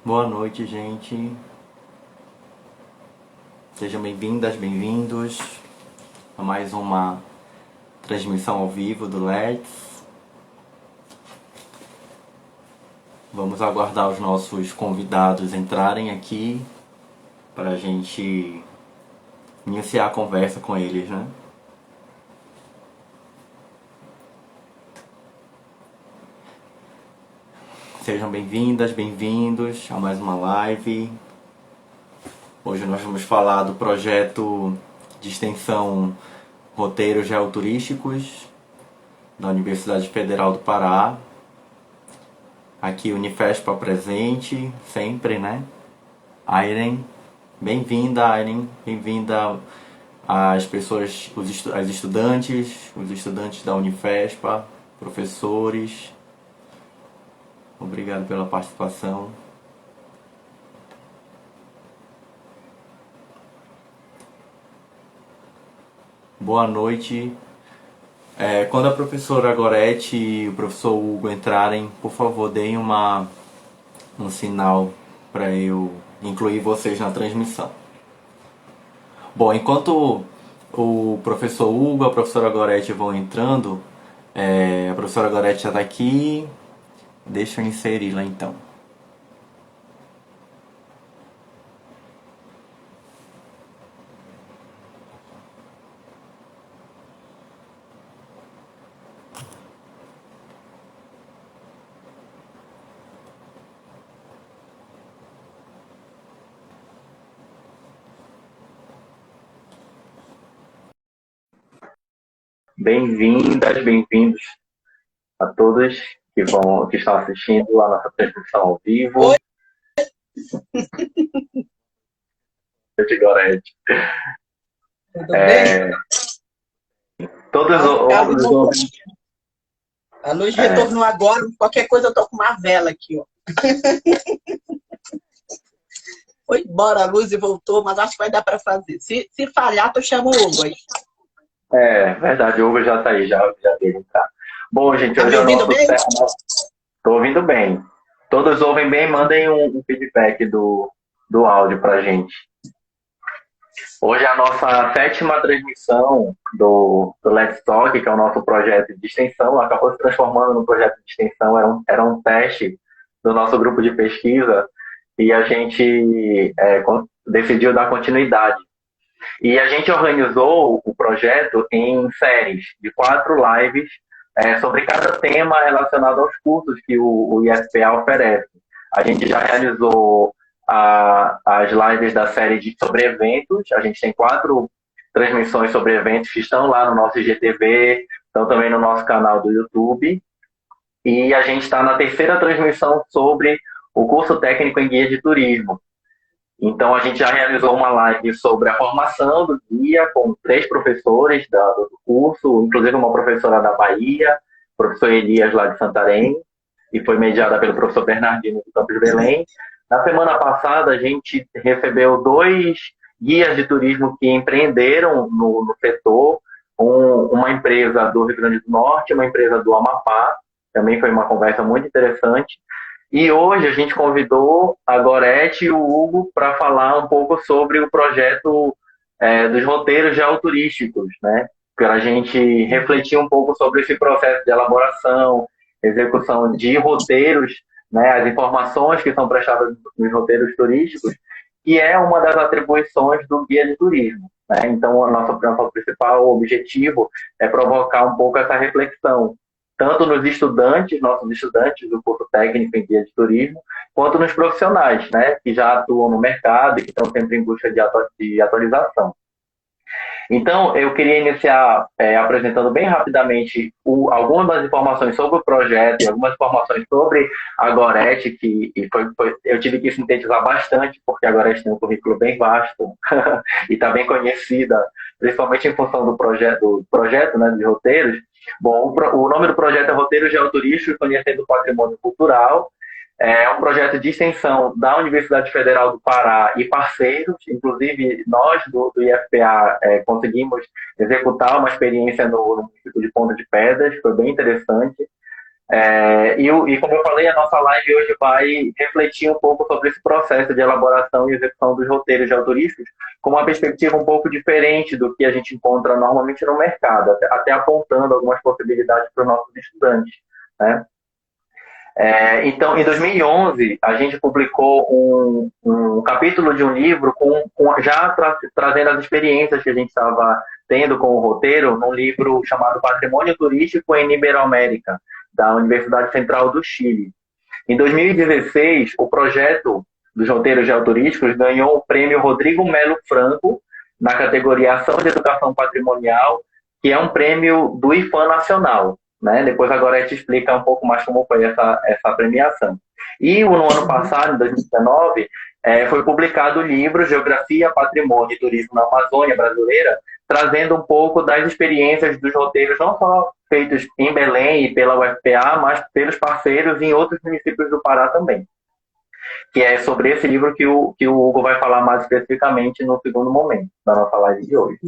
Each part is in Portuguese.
Boa noite, gente. Sejam bem-vindas, bem-vindos a mais uma transmissão ao vivo do Let's. Vamos aguardar os nossos convidados entrarem aqui para a gente iniciar a conversa com eles, né? Sejam bem-vindas, bem-vindos a mais uma live. Hoje nós vamos falar do projeto de extensão Roteiros Geoturísticos da Universidade Federal do Pará. Aqui Unifespa presente, sempre, né? Airen, bem-vinda, Airen, bem-vinda às pessoas, as estudantes da Unifespa, professores. Obrigado pela participação. Boa noite. Quando a professora Gorete e o professor Hugo entrarem, por favor, deem um sinal para eu incluir vocês na transmissão. Bom, enquanto o professor Hugo e a professora Gorete vão entrando, a professora Gorete já está aqui, deixa eu inseri-la então. Bem-vindas, bem-vindos a todos que estão assistindo a nossa transmissão ao vivo. Oi. De Gorete. Tudo bem? Todos a luz retornou agora. Qualquer coisa eu tô com uma vela aqui, ó. Foi embora a luz e voltou, mas acho que vai dar para fazer. Se falhar, tu chama o Hugo aí. Verdade, o Hugo já está aí, já dele, tá. Bom, gente, Tá hoje me é o ouvindo nosso... bem? Estou ouvindo bem. Todos ouvem bem? Mandem um feedback do áudio pra gente. Hoje é a nossa sétima transmissão do Let's Talk, que é o nosso projeto de extensão. Acabou se transformando num projeto de extensão, era um teste do nosso grupo de pesquisa e a gente decidiu dar continuidade. E a gente organizou o projeto em séries de 4 lives sobre cada tema relacionado aos cursos que o IFPA oferece. A gente já realizou as lives da série sobre eventos. A gente tem 4 transmissões sobre eventos que estão lá no nosso IGTV, estão também no nosso canal do YouTube. E a gente está na terceira transmissão sobre o curso técnico em guia de turismo. Então, a gente já realizou uma live sobre a formação do guia com 3 professores do curso, inclusive uma professora da Bahia, o professor Elias lá de Santarém, e foi mediada pelo professor Bernardino do Campos Belém. Na semana passada, a gente recebeu 2 guias de turismo que empreenderam no setor, uma empresa do Rio Grande do Norte, uma empresa do Amapá, também foi uma conversa muito interessante. E hoje a gente convidou a Gorete e o Hugo para falar um pouco sobre o projeto dos roteiros geoturísticos, né? Para a gente refletir um pouco sobre esse processo de elaboração, execução de roteiros, né? As informações que são prestadas nos roteiros turísticos, que é uma das atribuições do guia de turismo, né? Então, o nosso principal objetivo é provocar um pouco essa reflexão tanto nos estudantes, nossos estudantes do curso técnico em guia de turismo, quanto nos profissionais, né, que já atuam no mercado e que estão sempre em busca de atualização. Então, eu queria iniciar apresentando bem rapidamente algumas das informações sobre o projeto e algumas informações sobre a Gorete, que eu tive que sintetizar bastante, porque a Gorete tem um currículo bem vasto e está bem conhecida, principalmente em função do projeto né, de roteiros. Bom, o nome do projeto é Roteiro Geoturístico Conhecendo o Patrimônio Cultural. É um projeto de extensão da Universidade Federal do Pará e parceiros, inclusive nós do IFPA conseguimos executar uma experiência no município de Ponta de Pedras, foi bem interessante. E como eu falei, a nossa live hoje vai refletir um pouco sobre esse processo de elaboração e execução dos roteiros geoturísticos com uma perspectiva um pouco diferente do que a gente encontra normalmente no mercado, até apontando algumas possibilidades para os nossos estudantes, né? Então, em 2011, a gente publicou um capítulo de um livro trazendo as experiências que a gente estava tendo com o roteiro, num livro chamado Patrimônio Turístico em Iberoamérica, da Universidade Central do Chile. Em 2016, o projeto dos roteiros geoturísticos ganhou o prêmio Rodrigo Melo Franco, na categoria Ação de Educação Patrimonial, que é um prêmio do IFAM Nacional, né? Depois agora a gente explica um pouco mais como foi essa premiação. E no ano passado, em 2019, foi publicado o livro Geografia, Patrimônio e Turismo na Amazônia Brasileira, trazendo um pouco das experiências dos roteiros, não só feitos em Belém e pela UFPA, mas pelos parceiros em outros municípios do Pará também. Que é sobre esse livro que o Hugo vai falar mais especificamente no segundo momento da nossa live de hoje.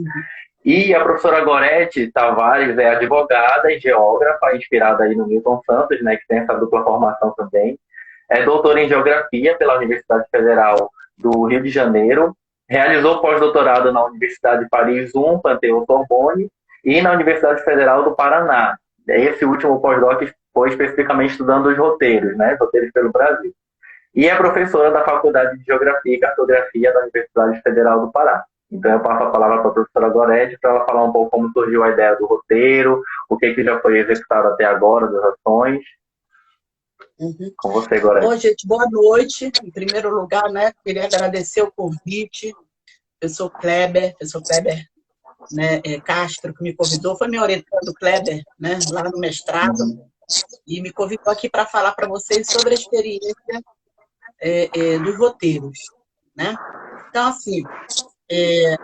E a professora Gorete Tavares é advogada e geógrafa, inspirada aí no Milton Santos, né, que tem essa dupla formação também. É doutora em Geografia pela Universidade Federal do Rio de Janeiro. Realizou pós-doutorado na Universidade de Paris I, Panteão Sorbonne, e na Universidade Federal do Paraná. Esse último pós-doc foi especificamente estudando os roteiros, né, roteiros pelo Brasil. E é professora da Faculdade de Geografia e Cartografia da Universidade Federal do Pará. Então, eu passo a palavra para a professora Gorete para ela falar um pouco como surgiu a ideia do roteiro, o que já foi executado até agora, das ações. Com você, Gorete. Bom, gente, boa noite. Em primeiro lugar, né, queria agradecer o convite, professor Kleber, né, Castro, que me convidou, foi me orientando, Kleber, né, lá no mestrado, e me convidou aqui para falar para vocês sobre a experiência dos roteiros, né? Então, assim, eu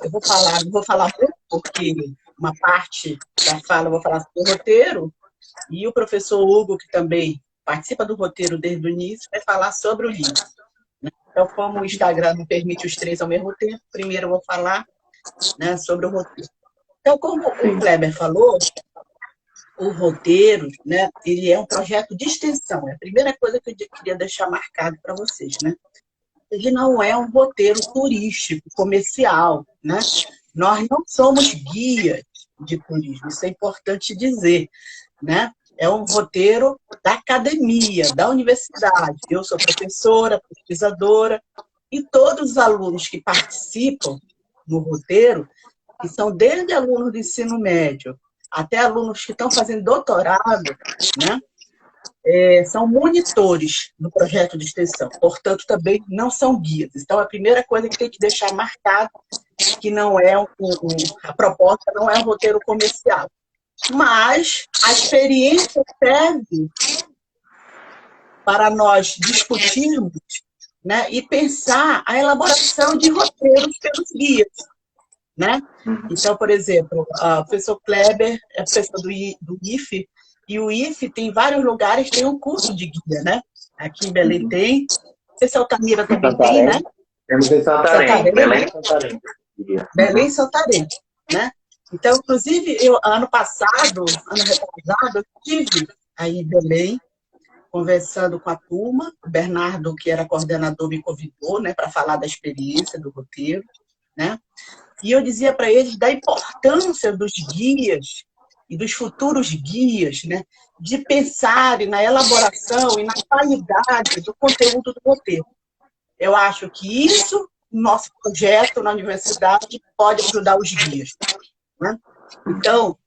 não vou falar muito, porque uma parte da fala eu vou falar sobre o roteiro, e o professor Hugo, que também participa do roteiro desde o início, vai falar sobre o livro, né? Então, como o Instagram não permite os três ao mesmo tempo, primeiro eu vou falar, né, sobre o roteiro. Então, como o Kleber falou, o roteiro, né, ele é um projeto de extensão. É a primeira coisa que eu queria deixar marcado para vocês, né? Ele não é um roteiro turístico, comercial, né? Nós não somos guias de turismo, isso é importante dizer, né? É um roteiro da academia, da universidade. Eu sou professora, pesquisadora, e todos os alunos que participam no roteiro, que são desde alunos do ensino médio até alunos que estão fazendo doutorado, né? São monitores do projeto de extensão, portanto, também não são guias. Então, a primeira coisa que tem que deixar marcado que não é a proposta não é um roteiro comercial. Mas a experiência serve para nós discutirmos, né, e pensar a elaboração de roteiros pelos guias, né? Então, por exemplo, o professor Kleber é professor do IFE, e o IFE tem vários lugares, tem um curso de guia, né? Aqui em Belém tem, não sei se Altamira também tem, né? Temos em Santarém, Belém e Santarém. Belém e Santarém, né? Então, inclusive, ano retrasado, eu estive aí em Belém, conversando com a turma, o Bernardo, que era coordenador, me convidou, né, para falar da experiência do roteiro, né? E eu dizia para eles da importância dos guias e dos futuros guias, né, de pensarem na elaboração e na qualidade do conteúdo do roteiro. Eu acho que isso, nosso projeto na universidade, pode ajudar os guias, né? Então,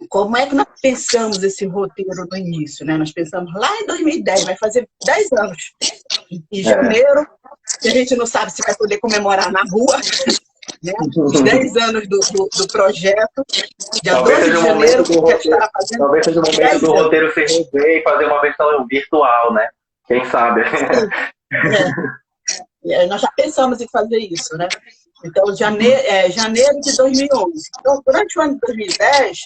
como é que nós pensamos esse roteiro no início, né? Nós pensamos lá em 2010, vai fazer 10 anos, em janeiro, que a gente não sabe se vai poder comemorar na rua, né? Os 10 anos do projeto, dia 12 de janeiro, que já estará fazendo. Talvez seja o momento do roteiro se rever e fazer uma versão virtual, né? Quem sabe? Nós já pensamos em fazer isso, né? Então, janeiro de 2011. Então, durante o ano de 2010,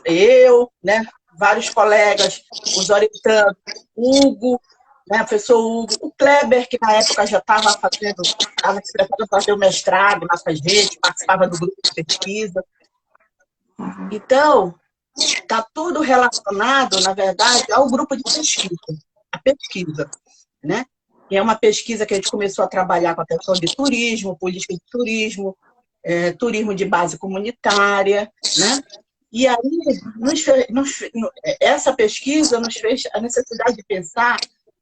eu, né, vários colegas, os orientando, Hugo, né, o professor Hugo, o Kleber, que na época já estava se preparando para fazer o mestrado na gente, participava do grupo de pesquisa. Então, está tudo relacionado, na verdade, ao grupo de pesquisa, a pesquisa, né? E é uma pesquisa que a gente começou a trabalhar com a questão de turismo, política de turismo, turismo de base comunitária, né? E aí, essa pesquisa nos fez a necessidade de pensar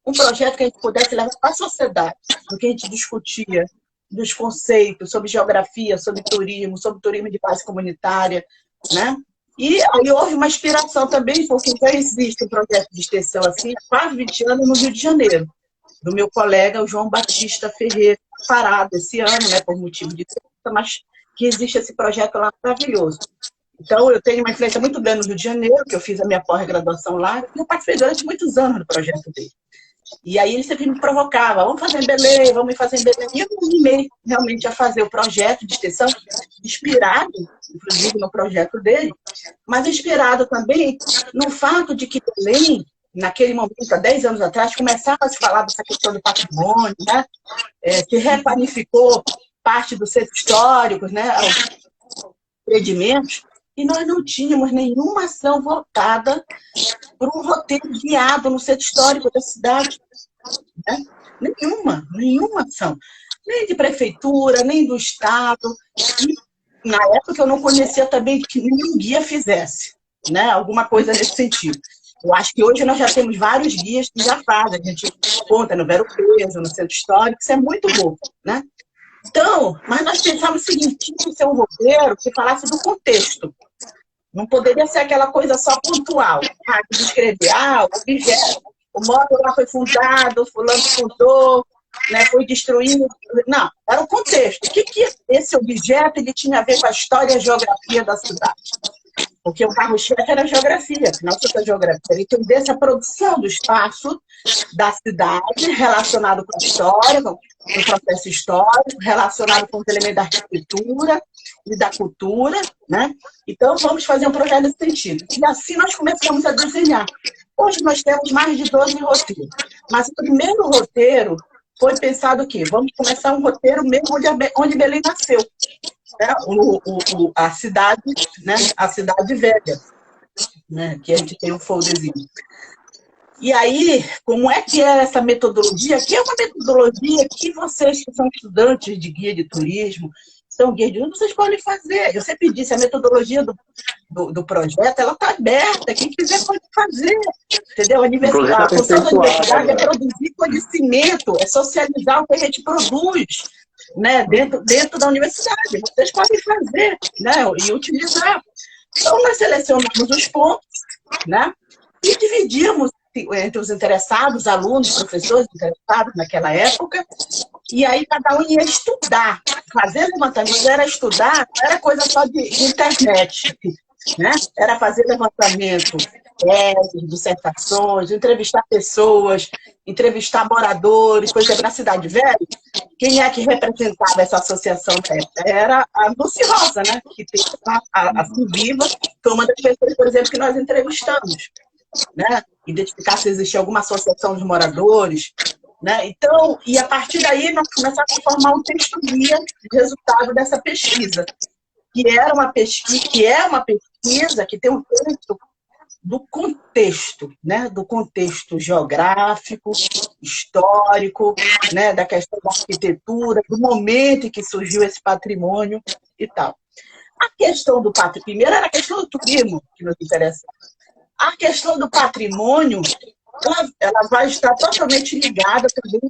um projeto que a gente pudesse levar para a sociedade, no que a gente discutia dos conceitos sobre geografia, sobre turismo de base comunitária, né? E aí houve uma inspiração também, porque já existe um projeto de extensão assim há quase 20 anos no Rio de Janeiro, do meu colega, o João Batista Ferreira, parado esse ano, né, por motivo de doença, mas que existe esse projeto lá maravilhoso. Então, eu tenho uma influência muito grande no Rio de Janeiro, que eu fiz a minha pós-graduação lá, e eu participei durante muitos anos do projeto dele. E aí ele sempre me provocava, vamos fazer em Belém, vamos fazer em Belém. E eu me animei realmente a fazer o projeto de extensão, inspirado, inclusive, no projeto dele, mas inspirado também no fato de que Belém, naquele momento, há 10 anos atrás, começava a se falar dessa questão do patrimônio, né? Se replanificou parte dos centros históricos, né? Empreendimentos, e nós não tínhamos nenhuma ação voltada para um roteiro guiado no centro histórico da cidade. Né? Nenhuma ação. Nem de prefeitura, nem do Estado. E, na época, eu não conhecia também que nenhum guia fizesse, né? Alguma coisa nesse sentido. Eu acho que hoje nós já temos vários guias que já fazem. A gente conta no Vero Peso, no centro histórico, isso é muito bom, né? Então, mas nós pensávamos o seguinte, tinha que ser um roteiro que falasse do contexto. Não poderia ser aquela coisa só pontual. Descrever, o objeto, o módulo lá foi fundado, fulano fundou, né, foi destruído. Não, era o contexto. O que esse objeto ele tinha a ver com a história e a geografia da cidade? Porque o carro-chefe era a geografia, afinal, você a geografia. Ele entender essa produção do espaço da cidade relacionado com a história, com o processo histórico, relacionado com os elementos da arquitetura e da cultura, né? Então, vamos fazer um projeto nesse sentido. E assim nós começamos a desenhar. Hoje nós temos mais de 12 roteiros. Mas o primeiro roteiro foi pensado o quê? Vamos começar um roteiro mesmo onde Belém nasceu. Né? A cidade, né? A cidade velha, né? Que a gente tem um folderzinho. E aí, como é que é essa metodologia? Que é uma metodologia que vocês que são estudantes de guia de turismo, são guias de turismo, vocês podem fazer. Eu sempre disse, a metodologia do projeto, ela está aberta, quem quiser pode fazer. Entendeu? A função da universidade é produzir conhecimento, é socializar o que a gente produz, né, dentro da universidade. Vocês podem fazer, né, e utilizar. Então, nós selecionamos os pontos, né, e dividimos entre os interessados, alunos, professores interessados naquela época, e aí cada um ia estudar. Fazer levantamento era estudar, não era coisa só de internet, né? Era fazer levantamento, teses, dissertações, entrevistar pessoas, entrevistar moradores, por exemplo, na Cidade Velha, quem é que representava essa associação? Era a Dulce Rosa, né? Que tem a Viva, foi uma das pessoas, por exemplo, que nós entrevistamos, né? Identificar se existia alguma associação de moradores, né? Então, e a partir daí nós começamos a formar um texto guia de resultado dessa pesquisa, que é uma pesquisa que tem um texto do contexto, né? Do contexto geográfico, histórico, né? Da questão da arquitetura, do momento em que surgiu esse patrimônio e tal. A questão do patrimônio, primeiro era a questão do turismo, que nos interessa. A questão do patrimônio, ela vai estar totalmente ligada também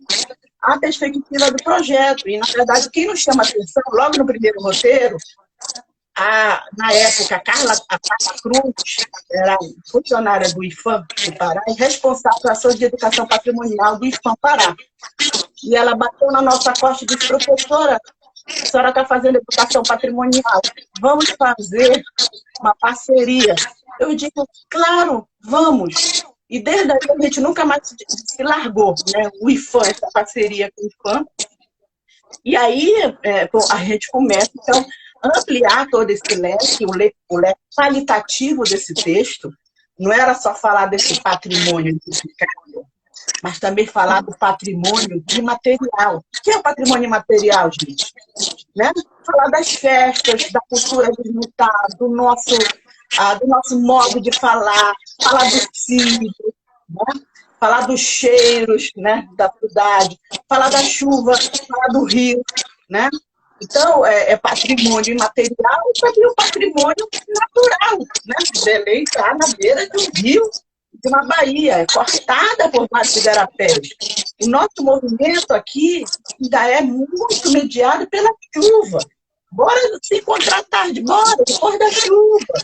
à perspectiva do projeto. E, na verdade, quem nos chama a atenção, logo no primeiro roteiro, na época, a Carla Cruz era funcionária do IFAM do Pará e responsável pela ação de educação patrimonial do IFAM Pará. E ela bateu na nossa costa e disse, professora, a senhora está fazendo educação patrimonial, vamos fazer uma parceria. Eu digo, claro, vamos. E desde aí a gente nunca mais se largou, né? O IFAM, essa parceria com o IFAM. E aí a gente começa, então, a ampliar todo esse leque, o leque qualitativo desse texto. Não era só falar desse patrimônio identificado, mas também falar do patrimônio imaterial. O que é o patrimônio imaterial, gente? Né? Falar das festas, da cultura militar, do nosso do nosso modo de falar dos cílios, né? Falar dos cheiros, né, da cidade, falar da chuva, falar do rio, né? Então, é patrimônio imaterial e também o patrimônio natural, né? Belém está na beira de um rio, de uma baía, é cortada por vários igarapés. O nosso movimento aqui ainda é muito mediado pela chuva. Bora se encontrar tarde, bora, depois da chuva.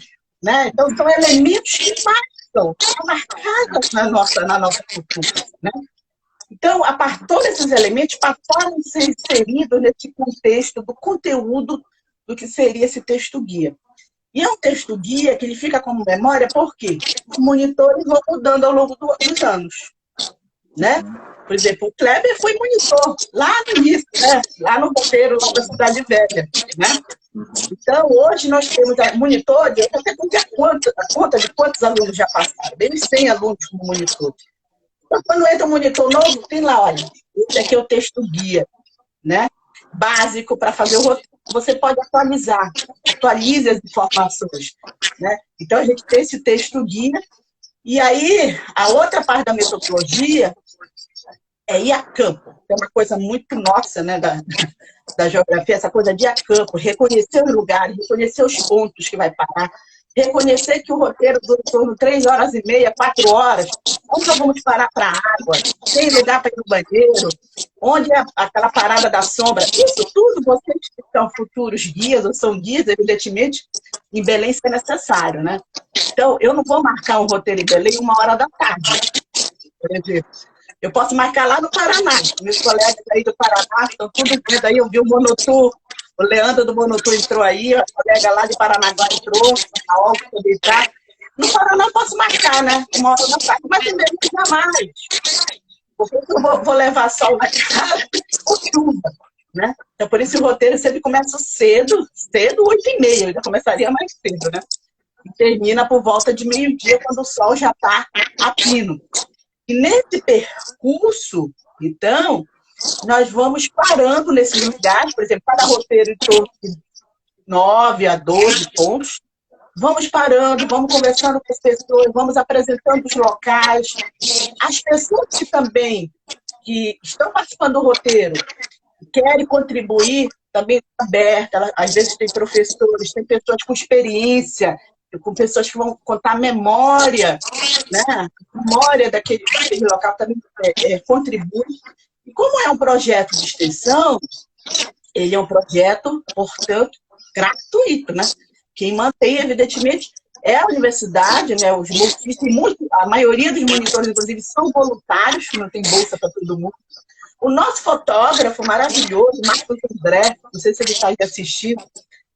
Né? Então, são elementos que marcam, são marcados na nossa cultura. Né? Então, todos esses elementos passaram a ser inseridos nesse contexto do conteúdo do que seria esse texto-guia. E é um texto-guia que ele fica como memória porque os monitores vão mudando ao longo dos anos. Né? Por exemplo, o Kleber foi monitor lá no início, né? Lá no roteiro lá da Cidade Velha. Né? Então, hoje nós temos monitores, eu até perdi a conta de quantos alunos já passaram, bem 100 alunos como monitores. Então, quando entra um monitor novo, tem lá, olha, esse aqui é o texto guia, né? Básico para fazer o roteiro. Você pode atualizar, atualize as informações. Né? Então, a gente tem esse texto guia. E aí, a outra parte da metodologia é ir a campo. É uma coisa muito nossa, né, da geografia, essa coisa de ir a campo, reconhecer os lugares, reconhecer os pontos que vai parar, reconhecer que o roteiro dura em torno de 3 horas e meia, 4 horas, onde nós vamos parar para a água, tem lugar para ir no banheiro, onde é aquela parada da sombra. Isso tudo, vocês que são futuros guias, ou são guias, evidentemente, em Belém isso é necessário, né? Então, eu não vou marcar um roteiro em Belém 1h da tarde, por exemplo. Eu posso marcar lá no Paraná. Meus colegas aí do Paraná estão tudo vendo aí. Eu vi o Monotu, o Leandro do Monotu entrou aí, a colega lá de Paranaguá entrou, a Olga também está. No Paraná eu posso marcar, né? 1h da tarde, mas também jamais. Porque eu vou levar sol na cara ou chuva, né? Então, por isso o roteiro sempre começa cedo, 8h30. Eu já começaria mais cedo, né? E termina por volta de meio-dia, quando o sol já está a pino. E nesse percurso, então, nós vamos parando nesses lugares, por exemplo, cada roteiro em torno de 9 a 12 pontos, vamos parando, vamos conversando com as pessoas, vamos apresentando os locais. As pessoas que também que estão participando do roteiro, querem contribuir, também está aberta. Às vezes tem professores, tem pessoas com experiência, com pessoas que vão contar a memória, né? A memória daquele local também contribui. E como é um projeto de extensão, ele é um projeto, portanto, gratuito, né? Quem mantém, evidentemente, é a universidade, né? Os monitores, a maioria dos monitores, inclusive, são voluntários, não tem bolsa para todo mundo. O nosso fotógrafo maravilhoso, Marcos André, não sei se ele está aí assistindo,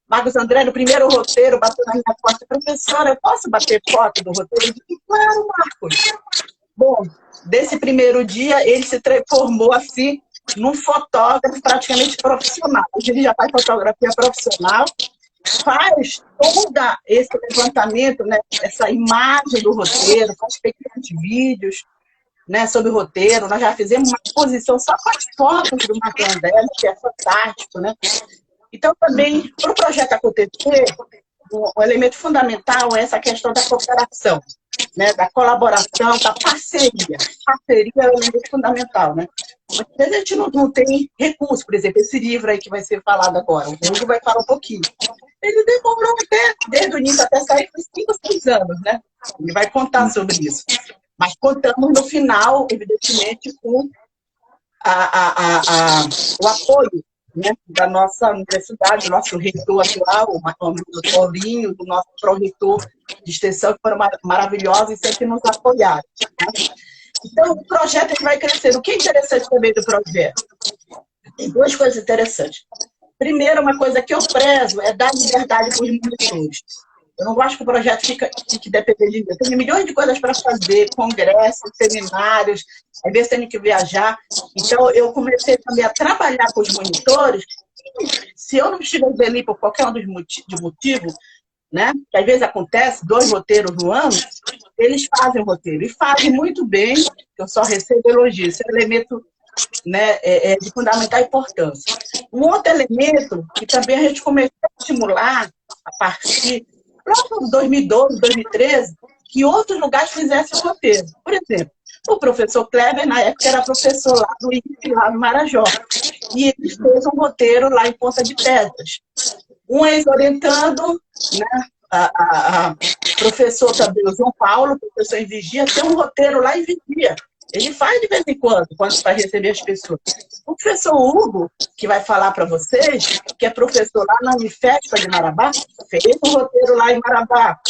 Marcos André, no primeiro roteiro, bateu na minha porta, professora, eu posso bater foto do roteiro? Eu disse, claro, Marcos. Bom, desse primeiro dia, ele se transformou, assim, num fotógrafo praticamente profissional. Hoje ele já faz fotografia profissional, faz todo esse levantamento, né, essa imagem do roteiro, faz pequenos vídeos, né, sobre o roteiro. Nós já fizemos uma exposição só com as fotos do Marcos André, que é fantástico, né? Então, também, para o projeto acontecer, o elemento fundamental é essa questão da cooperação, né? Da colaboração, da parceria. Parceria é o elemento fundamental, né? Muitas vezes a gente não tem recurso, por exemplo, esse livro aí que vai ser falado agora, o Hugo vai falar um pouquinho. Ele demorou até, desde o início até sair, por 5 ou 6 anos, né? Ele vai contar sobre isso. Mas contamos no final, evidentemente, com o apoio, né, da nossa universidade, do nosso reitor atual, o Paulinho, do nosso pró-reitor de extensão, que foram maravilhosos e sempre nos apoiaram. Né? Então, o projeto ele vai crescer. O que é interessante também do projeto? Tem 2 coisas interessantes. Primeiro, uma coisa que eu prezo é dar liberdade para os monitores. Eu não gosto que o projeto fique dependendo de mim. Eu tenho milhões de coisas para fazer, congressos, seminários, às vezes tenho que viajar. Então, eu comecei também a trabalhar com os monitores. Se eu não estiver em Belém por qualquer um dos motivos, né, que às vezes acontece, 2 roteiros no ano, eles fazem o roteiro. E fazem muito bem, eu só recebo elogios. Esse é um elemento, né, de fundamental importância. Um outro elemento que também a gente começou a estimular a partir Para 2012, 2013, que outros lugares fizessem o roteiro. Por exemplo, o professor Kleber, na época, era professor lá do INPE, lá no Marajó. E ele fez um roteiro lá em Ponta de Pedras. Um ex-orientando, né? A professor também, o João Paulo, professor em Vigia, tem um roteiro lá em Vigia. Ele faz de vez em quando vai receber as pessoas. O professor Hugo, que vai falar para vocês, que é professor lá na Unifesp de Marabá, fez um roteiro lá em Marabá.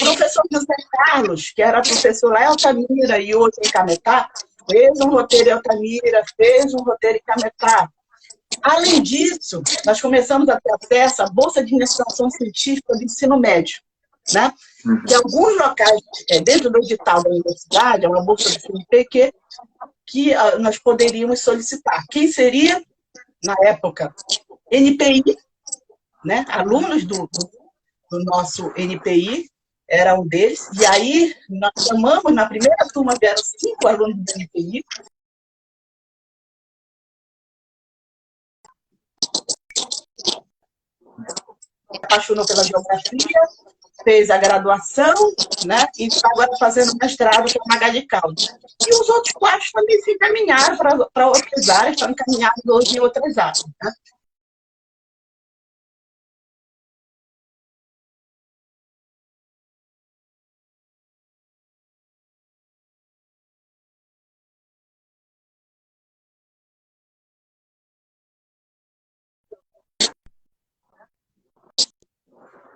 O professor José Carlos, que era professor lá em Altamira e hoje em Cametá, fez um roteiro em Altamira, fez um roteiro em Cametá. Além disso, nós começamos a ter acesso à Bolsa de Iniciação Científica do Ensino Médio, né? Que alguns locais, dentro do edital da universidade, é uma bolsa do CNPq, que nós poderíamos solicitar. Quem seria, na época, NPI, né? Alunos do nosso NPI, era um deles, e aí nós chamamos, na primeira turma vieram 5 alunos do NPI, apaixonou pela geografia, fez a graduação, né? E está agora fazendo mestrado com Magali Caldas. E os outros 4 também se encaminharam para outras áreas, estão encaminhados hoje em outras áreas. Né?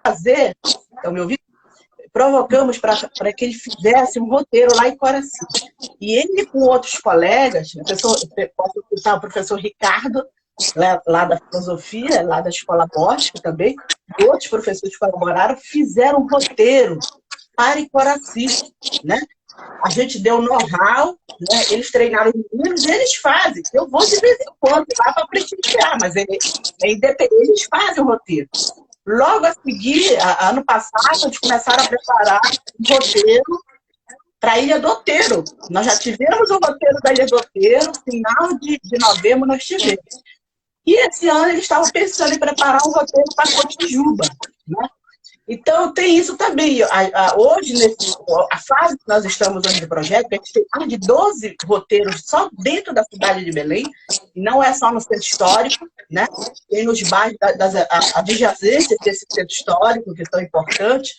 Fazer, estão me ouvindo? Provocamos para que ele fizesse um roteiro lá em Coraci. E ele, com outros colegas, posso citar o professor Ricardo, lá da filosofia, lá da Escola Bosque também, e outros professores que colaboraram, fizeram um roteiro para Coraci, né? A gente deu know-how, né? Eles treinaram os meninos, eles fazem. Eu vou de vez em quando lá para prestigiar, mas eles fazem o roteiro. Logo a seguir, ano passado, eles começaram a preparar um roteiro para a Ilha do Outeiro. Nós já tivemos o roteiro da Ilha do Outeiro, final de novembro nós tivemos. E esse ano eles estavam pensando em preparar um roteiro para Cotijuba, né? Então, tem isso também. Hoje, a fase que nós estamos hoje do projeto, a gente tem mais de 12 roteiros só dentro da cidade de Belém, e não é só no centro histórico, né? Tem nos bairros das adjacências desse centro histórico, que são importantes.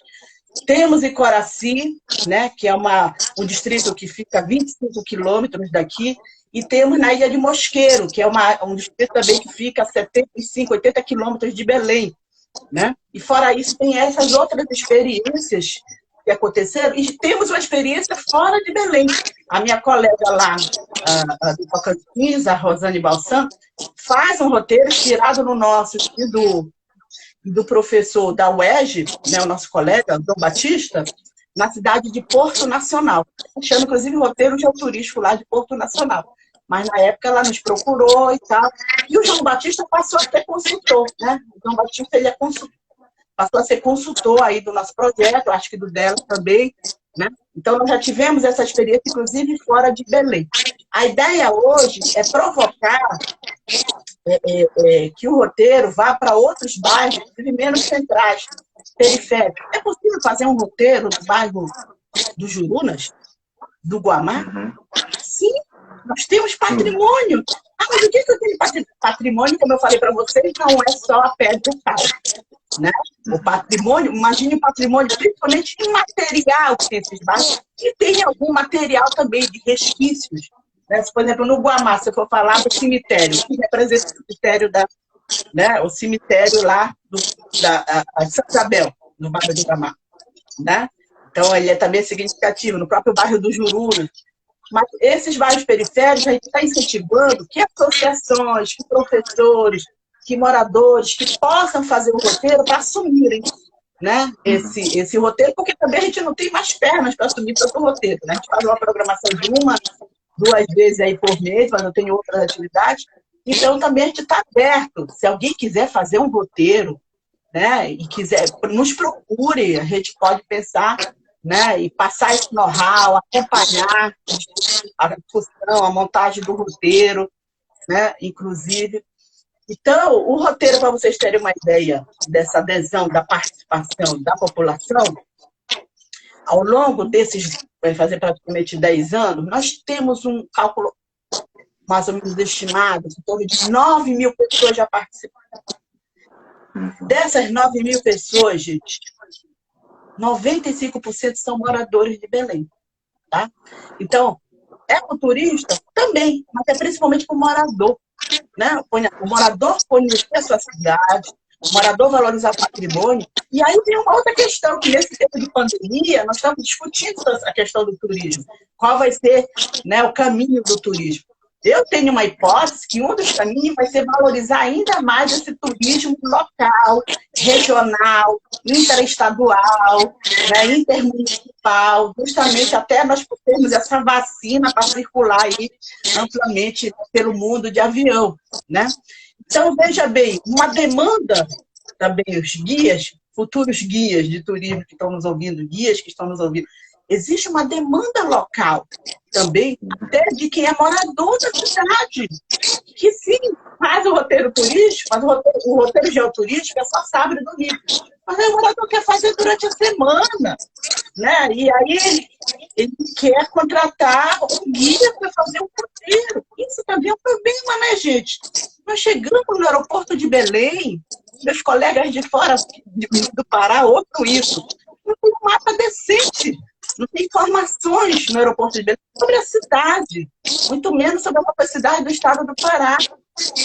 Temos em Coraci, né, que é um distrito que fica a 25 quilômetros daqui, e temos na Ilha de Mosqueiro, que é um distrito também que fica a 75, 80 quilômetros de Belém. Né? E fora isso, tem essas outras experiências que aconteceram, e temos uma experiência fora de Belém. A minha colega lá, do Tocantins, a Rosane Balsan, faz um roteiro inspirado no nosso e do professor da UERJ, né, o nosso colega, Dom Batista, na cidade de Porto Nacional. Achando, inclusive, roteiro geoturístico lá de Porto Nacional. Mas na época ela nos procurou e tal. E o João Batista passou a ser consultor, né? O João Batista ele passou a ser consultor aí do nosso projeto, acho que do dela também, né? Então nós já tivemos essa experiência, inclusive, fora de Belém. A ideia hoje é provocar que o roteiro vá para outros bairros, inclusive menos centrais, periféricos. É possível fazer um roteiro no bairro do Jurunas, do Guamá? Sim. Nós temos patrimônio. Mas o que eu tenho patrimônio, como eu falei para vocês, não é só a pedra do pau. Né? O patrimônio, imagine o patrimônio, principalmente imaterial que tem esses bairros, e tem algum material também de resquícios. Né? Por exemplo, no Guamá, se eu for falar do cemitério, que representa o cemitério né? O cemitério lá de Santa Isabel, no bairro do Guamá. Né? Então, ele é também significativo, no próprio bairro do Juruna. Mas esses bairros periféricos, a gente está incentivando que associações, que professores, que moradores, que possam fazer o roteiro para assumirem, né, esse roteiro, porque também a gente não tem mais pernas para assumir tanto roteiro. Né? A gente faz uma programação de 2 vezes aí por mês, mas eu tenho outras atividades. Então, também a gente está aberto. Se alguém quiser fazer um roteiro, né, e quiser, nos procure, a gente pode pensar, né, e passar esse know-how, acompanhar a discussão, a montagem do roteiro, né, inclusive. Então, o roteiro, para vocês terem uma ideia dessa adesão, da participação da população, ao longo desses, vai fazer praticamente 10 anos, nós temos um cálculo mais ou menos estimado, em torno de 9 mil pessoas já participaram. Dessas 9 mil pessoas, gente, 95% são moradores de Belém. Tá? Então, é para o turista? Também, mas é principalmente para o morador. Né? O morador conhecer a sua cidade, o morador valorizar o patrimônio. E aí tem uma outra questão, que nesse tempo de pandemia, nós estamos discutindo a questão do turismo. Qual vai ser, né, o caminho do turismo? Eu tenho uma hipótese que um dos caminhos vai ser valorizar ainda mais esse turismo local, regional, interestadual, né, intermunicipal, justamente até nós termos essa vacina para circular aí amplamente pelo mundo de avião. Né? Então, veja bem, uma demanda também, os guias, futuros guias de turismo que estão nos ouvindo, guias que estão nos ouvindo, existe uma demanda local também, até de quem é morador da cidade, que sim, faz o roteiro turístico, mas o roteiro geoturístico é só sábado e domingo. Mas aí o morador quer fazer durante a semana, né? E aí ele quer contratar um guia para fazer um roteiro. Isso também é um problema, né, gente? Nós chegamos no aeroporto de Belém, meus colegas de fora do Pará ouçam isso. Não tem um mapa decente. Não tem informações no aeroporto de Belém sobre a cidade, muito menos sobre a capacidade do estado do Pará.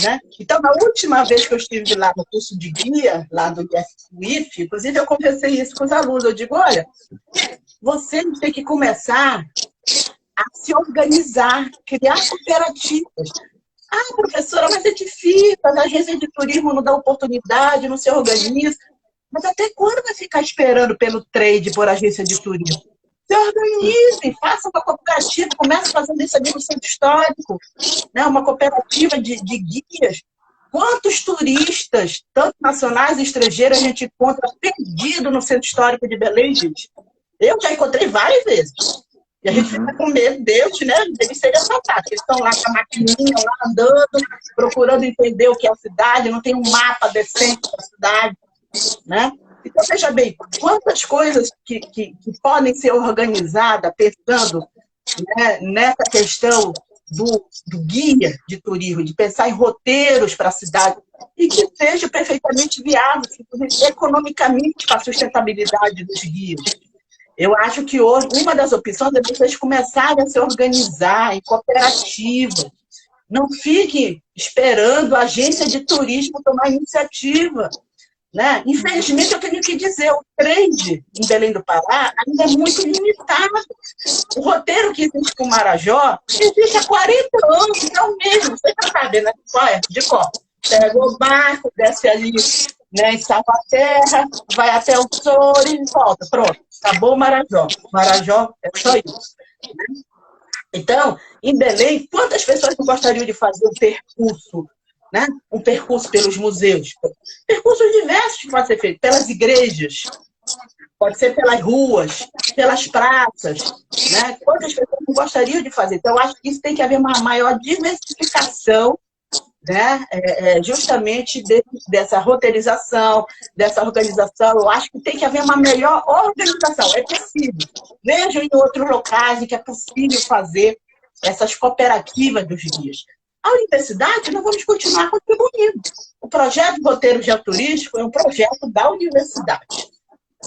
Né? Então, na última vez que eu estive lá no curso de guia, lá do IF, inclusive eu conversei isso com os alunos, eu digo, olha, vocês têm que começar a se organizar, criar cooperativas. Ah, professora, mas é difícil, as agências de turismo não dão oportunidade, não se organizam. Mas até quando vai ficar esperando pelo trade, por agência de turismo? Se organizem, façam uma cooperativa, comece fazendo isso ali no centro histórico, né? Uma cooperativa de guias. Quantos turistas, tanto nacionais e estrangeiros, a gente encontra perdido no centro histórico de Belém, gente? Eu já encontrei várias vezes. E a gente fica com medo deles, né? Eles seriam assaltados. Eles estão lá com a maquininha, lá andando, procurando entender o que é a cidade, não tem um mapa decente da cidade, né? Então, veja bem, quantas coisas que podem ser organizadas pensando, né, nessa questão do guia de turismo, de pensar em roteiros para a cidade, e que seja perfeitamente viável, economicamente, para a sustentabilidade dos guias. Eu acho que hoje, uma das opções é vocês começarem a se organizar em cooperativa. Não fiquem esperando a agência de turismo tomar iniciativa. Né? Infelizmente, eu tenho que dizer, o trade em Belém do Pará ainda é muito limitado. O roteiro que existe com o Marajó existe há 40 anos, então mesmo, você já sabe, né? Qual é? De qual? Pega o barco, desce ali, né, em Salvaterra, vai até o Souro e volta. Pronto, acabou o Marajó. Marajó é só isso. Então, em Belém, quantas pessoas não gostariam de fazer um percurso, né? Um percurso pelos museus? Percursos diversos que podem ser feitos, pelas igrejas, pode ser pelas ruas, pelas praças, né? Quantas pessoas não gostariam de fazer? Então, eu acho que isso tem que haver uma maior diversificação, né? Justamente dessa roteirização, dessa organização. Eu acho que tem que haver uma melhor organização. É possível. Vejam em outros locais em que é possível fazer essas cooperativas dos guias. A universidade, nós vamos continuar contribuindo. O projeto Roteiro Geoturístico é um projeto da universidade.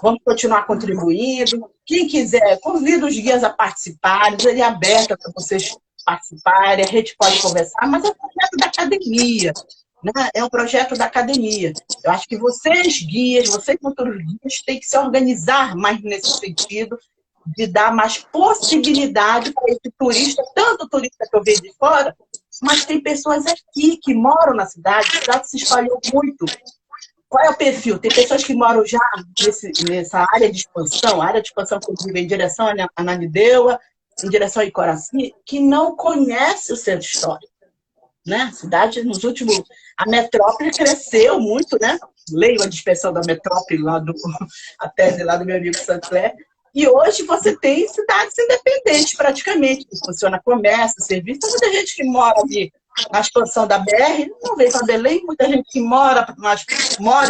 Vamos continuar contribuindo. Quem quiser, convido os guias a participarem, ele é aberto para vocês participarem, a gente pode conversar, mas é um projeto da academia, né? É um projeto da academia. Eu acho que vocês, guias, vocês futuros guias, têm que se organizar mais nesse sentido, de dar mais possibilidade para esse turista, tanto turista que eu vejo de fora, mas tem pessoas aqui que moram na cidade, a cidade se espalhou muito. Qual é o perfil? Tem pessoas que moram já nessa área de expansão, que eu digo em direção a Ananindeua, em direção a Icoraci, que não conhece o centro histórico. Né? A cidade, nos últimos... A metrópole cresceu muito, né? Leio a dispersão da metrópole, a tese lá do meu amigo Sancler. E hoje você tem cidades independentes, praticamente, que funciona comércio, serviço. Tem muita gente que mora ali na expansão da BR, não veio para Belém, muita gente que mora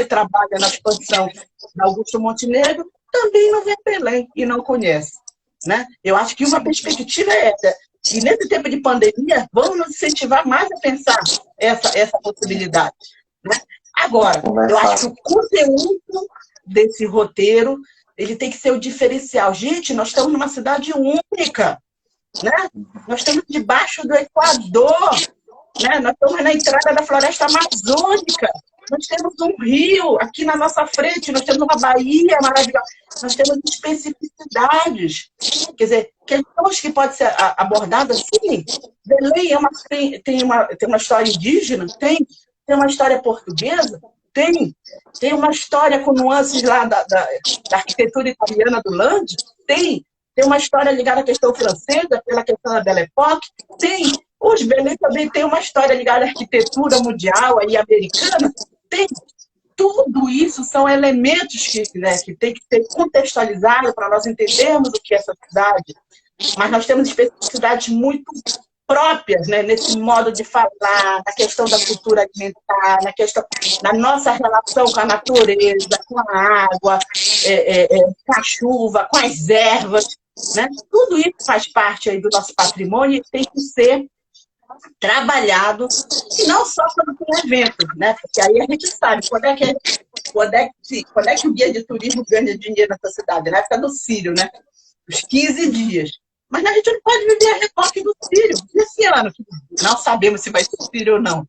e trabalha na expansão da Augusto Montenegro também não vem a Belém e não conhece. Né? Eu acho que uma perspectiva é essa. E nesse tempo de pandemia, vamos nos incentivar mais a pensar essa possibilidade. Né? Agora, eu acho que o conteúdo desse roteiro ele tem que ser o diferencial. Gente, nós estamos numa cidade única. Né? Nós estamos debaixo do Equador. Né? Nós estamos na entrada da floresta amazônica. Nós temos um rio aqui na nossa frente, nós temos uma Bahia maravilhosa, nós temos especificidades. Quer dizer, questões que podem ser abordadas, sim. Belém tem uma história indígena? Tem uma história portuguesa? Tem uma história com nuances lá da arquitetura italiana do Land? Tem uma história ligada à questão francesa, pela questão da Belle Époque? Tem. Os Belém também tem uma história ligada à arquitetura mundial e americana? Tem. Tudo isso são elementos que tem que ser contextualizados para nós entendermos o que é essa cidade. Mas nós temos especificidades muito próprias, né, nesse modo de falar, na questão da cultura alimentar, na nossa relação com a natureza, com a água, com a chuva, com as ervas. Né? Tudo isso faz parte aí do nosso patrimônio e tem que ser trabalhado, e não só quando tem evento, né? Porque aí a gente sabe quando é que o guia de turismo ganha dinheiro nessa cidade, na época do Círio, né? Os 15 dias. Mas a gente não pode viver a reboque do Círio. Esse ano, não sabemos se vai ser Círio ou não.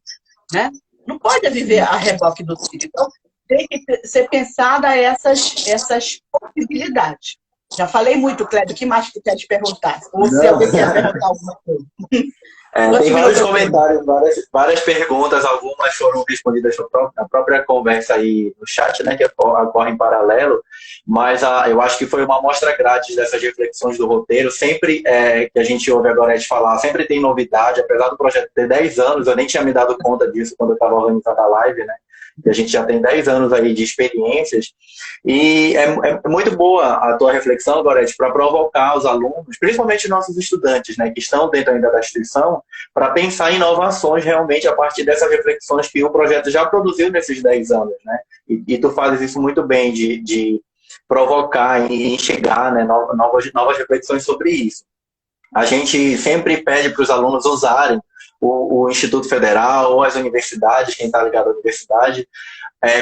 Né? Não pode viver a reboque do Círio. Então, tem que ser pensada essas possibilidades. Já falei muito, Cléber. O que mais que tu quer te perguntar? Ou se alguém quer perguntar alguma coisa. Tem vários comentários, várias perguntas, algumas foram respondidas na própria conversa aí no chat, né, que ocorre em paralelo, mas eu acho que foi uma amostra grátis dessas reflexões do roteiro. Sempre que a gente ouve agora a gente falar, sempre tem novidade, apesar do projeto ter 10 anos, eu nem tinha me dado conta disso quando eu estava organizando a live, né? Que a gente já tem 10 anos aí de experiências, e é muito boa a tua reflexão, Gorete, para provocar os alunos, principalmente nossos estudantes, né, que estão dentro ainda da instituição, para pensar em inovações realmente a partir dessas reflexões que o projeto já produziu nesses 10 anos. Né? E tu fazes isso muito bem, de provocar e enxergar, né, novas reflexões sobre isso. A gente sempre pede para os alunos usarem o Instituto Federal ou as universidades, quem está ligado à universidade,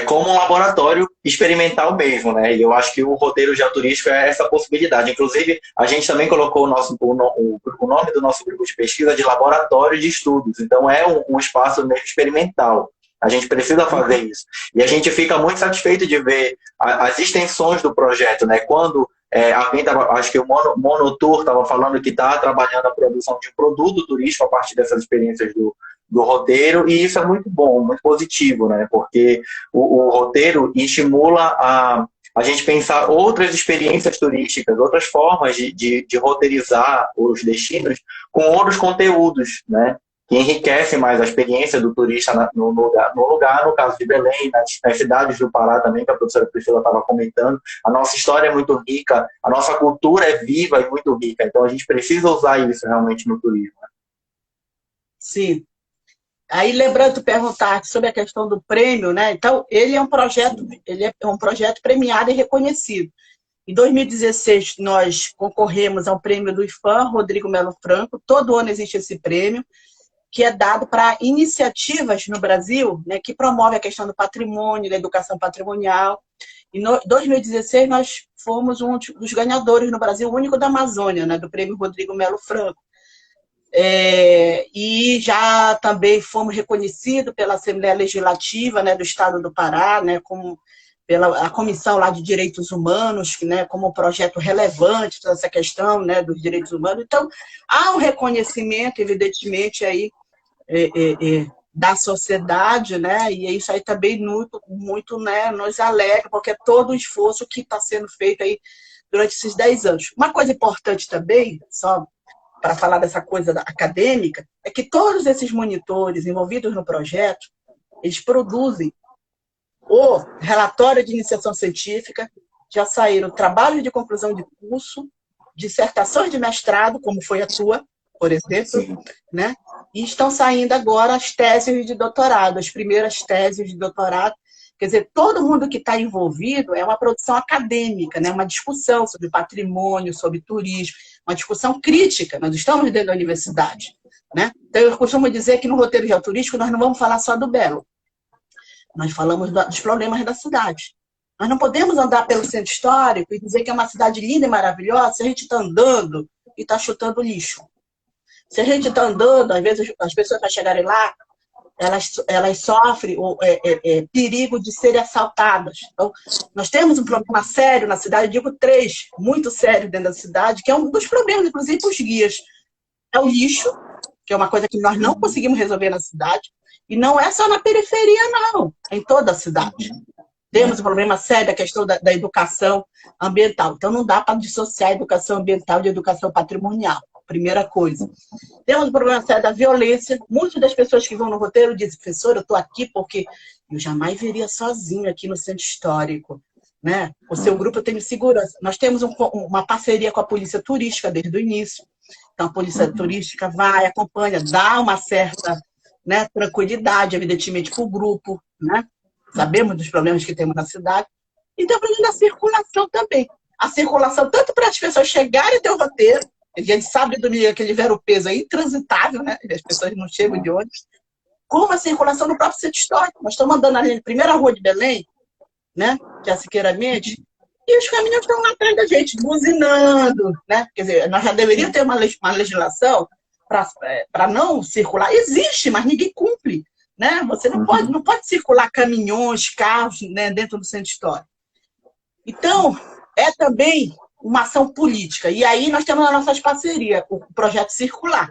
como um laboratório experimental mesmo, né? E eu acho que o roteiro geoturístico é essa possibilidade. Inclusive, a gente também colocou o nome do nosso grupo de pesquisa de laboratório de estudos. Então, é um espaço mesmo experimental. A gente precisa fazer isso. E a gente fica muito satisfeito de ver as extensões do projeto, né? Quando acho que o Monotour estava falando que está trabalhando a produção de um produto turístico a partir dessas experiências do roteiro, e isso é muito bom, muito positivo, né? Porque o roteiro estimula a gente pensar outras experiências turísticas, outras formas de roteirizar os destinos com outros conteúdos, né? Que enriquece mais a experiência do turista no lugar, no caso de Belém, nas cidades do Pará também, que a professora Priscila estava comentando. A nossa história é muito rica, a nossa cultura é viva e muito rica, então a gente precisa usar isso realmente no turismo. Sim. Aí, lembrando de perguntar sobre a questão do prêmio, né? Então, ele é um projeto premiado e reconhecido. Em 2016, nós concorremos ao prêmio do IFAM, Rodrigo Melo Franco. Todo ano existe esse prêmio, que é dado para iniciativas no Brasil, né, que promovem a questão do patrimônio, da educação patrimonial. Em 2016, nós fomos um dos ganhadores no Brasil, o único da Amazônia, né, do prêmio Rodrigo Melo Franco. E já também fomos reconhecidos pela Assembleia Legislativa, né, do Estado do Pará, né, como pela Comissão lá de Direitos Humanos, né, como um projeto relevante para essa questão, né, dos direitos humanos. Então, há um reconhecimento, evidentemente, aí, da sociedade, né, e isso aí também muito, né, nos alegra, porque é todo o esforço que está sendo feito aí durante esses 10 anos. Uma coisa importante também, só para falar dessa coisa acadêmica, é que todos esses monitores envolvidos no projeto, eles produzem o relatório de iniciação científica, já saíram trabalhos de conclusão de curso, dissertações de mestrado, como foi a tua, por exemplo, né? E estão saindo agora as teses de doutorado, as primeiras teses de doutorado. Quer dizer, todo mundo que está envolvido é uma produção acadêmica, né? Uma discussão sobre patrimônio, sobre turismo, uma discussão crítica. Nós estamos dentro da universidade, né? Então, eu costumo dizer que no roteiro geoturístico nós não vamos falar só do belo. Nós falamos dos problemas da cidade. Nós não podemos andar pelo centro histórico e dizer que é uma cidade linda e maravilhosa se a gente está andando e está chutando lixo. Se a gente está andando, às vezes as pessoas para chegarem lá, elas sofrem perigo de serem assaltadas. Então, nós temos um problema sério na cidade, eu digo 3, muito sério dentro da cidade, que é um dos problemas, inclusive, para os guias. É o lixo, que é uma coisa que nós não conseguimos resolver na cidade, e não é só na periferia, não, é em toda a cidade. Temos um problema sério, a questão da educação ambiental. Então, não dá para dissociar a educação ambiental de educação patrimonial. Primeira coisa. Temos um problema sério da violência. Muitas das pessoas que vão no roteiro dizem, professor, eu estou aqui porque eu jamais viria sozinho aqui no centro histórico. Né? O seu grupo tem segurança. Nós temos uma parceria com a polícia turística desde o início. Então, a polícia turística vai, acompanha, dá uma certa, né, tranquilidade, evidentemente, para o grupo. Né? Sabemos dos problemas que temos na cidade. E tem o problema da circulação também. A circulação, tanto para as pessoas chegarem até o roteiro, a gente sabe do aquele vero-peso é intransitável, né? As pessoas não chegam de ônibus, como a circulação no próprio centro histórico. Nós estamos andando ali na primeira rua de Belém, né? Que é a Siqueira Mendes, e os caminhões estão lá atrás da gente, buzinando, né? Quer dizer, nós já deveríamos ter uma legislação para não circular. Existe, mas ninguém cumpre. Né? Você não pode circular caminhões, carros, né, dentro do centro histórico. Então, é também uma ação política. E aí nós temos as nossas parcerias, o Projeto Circular,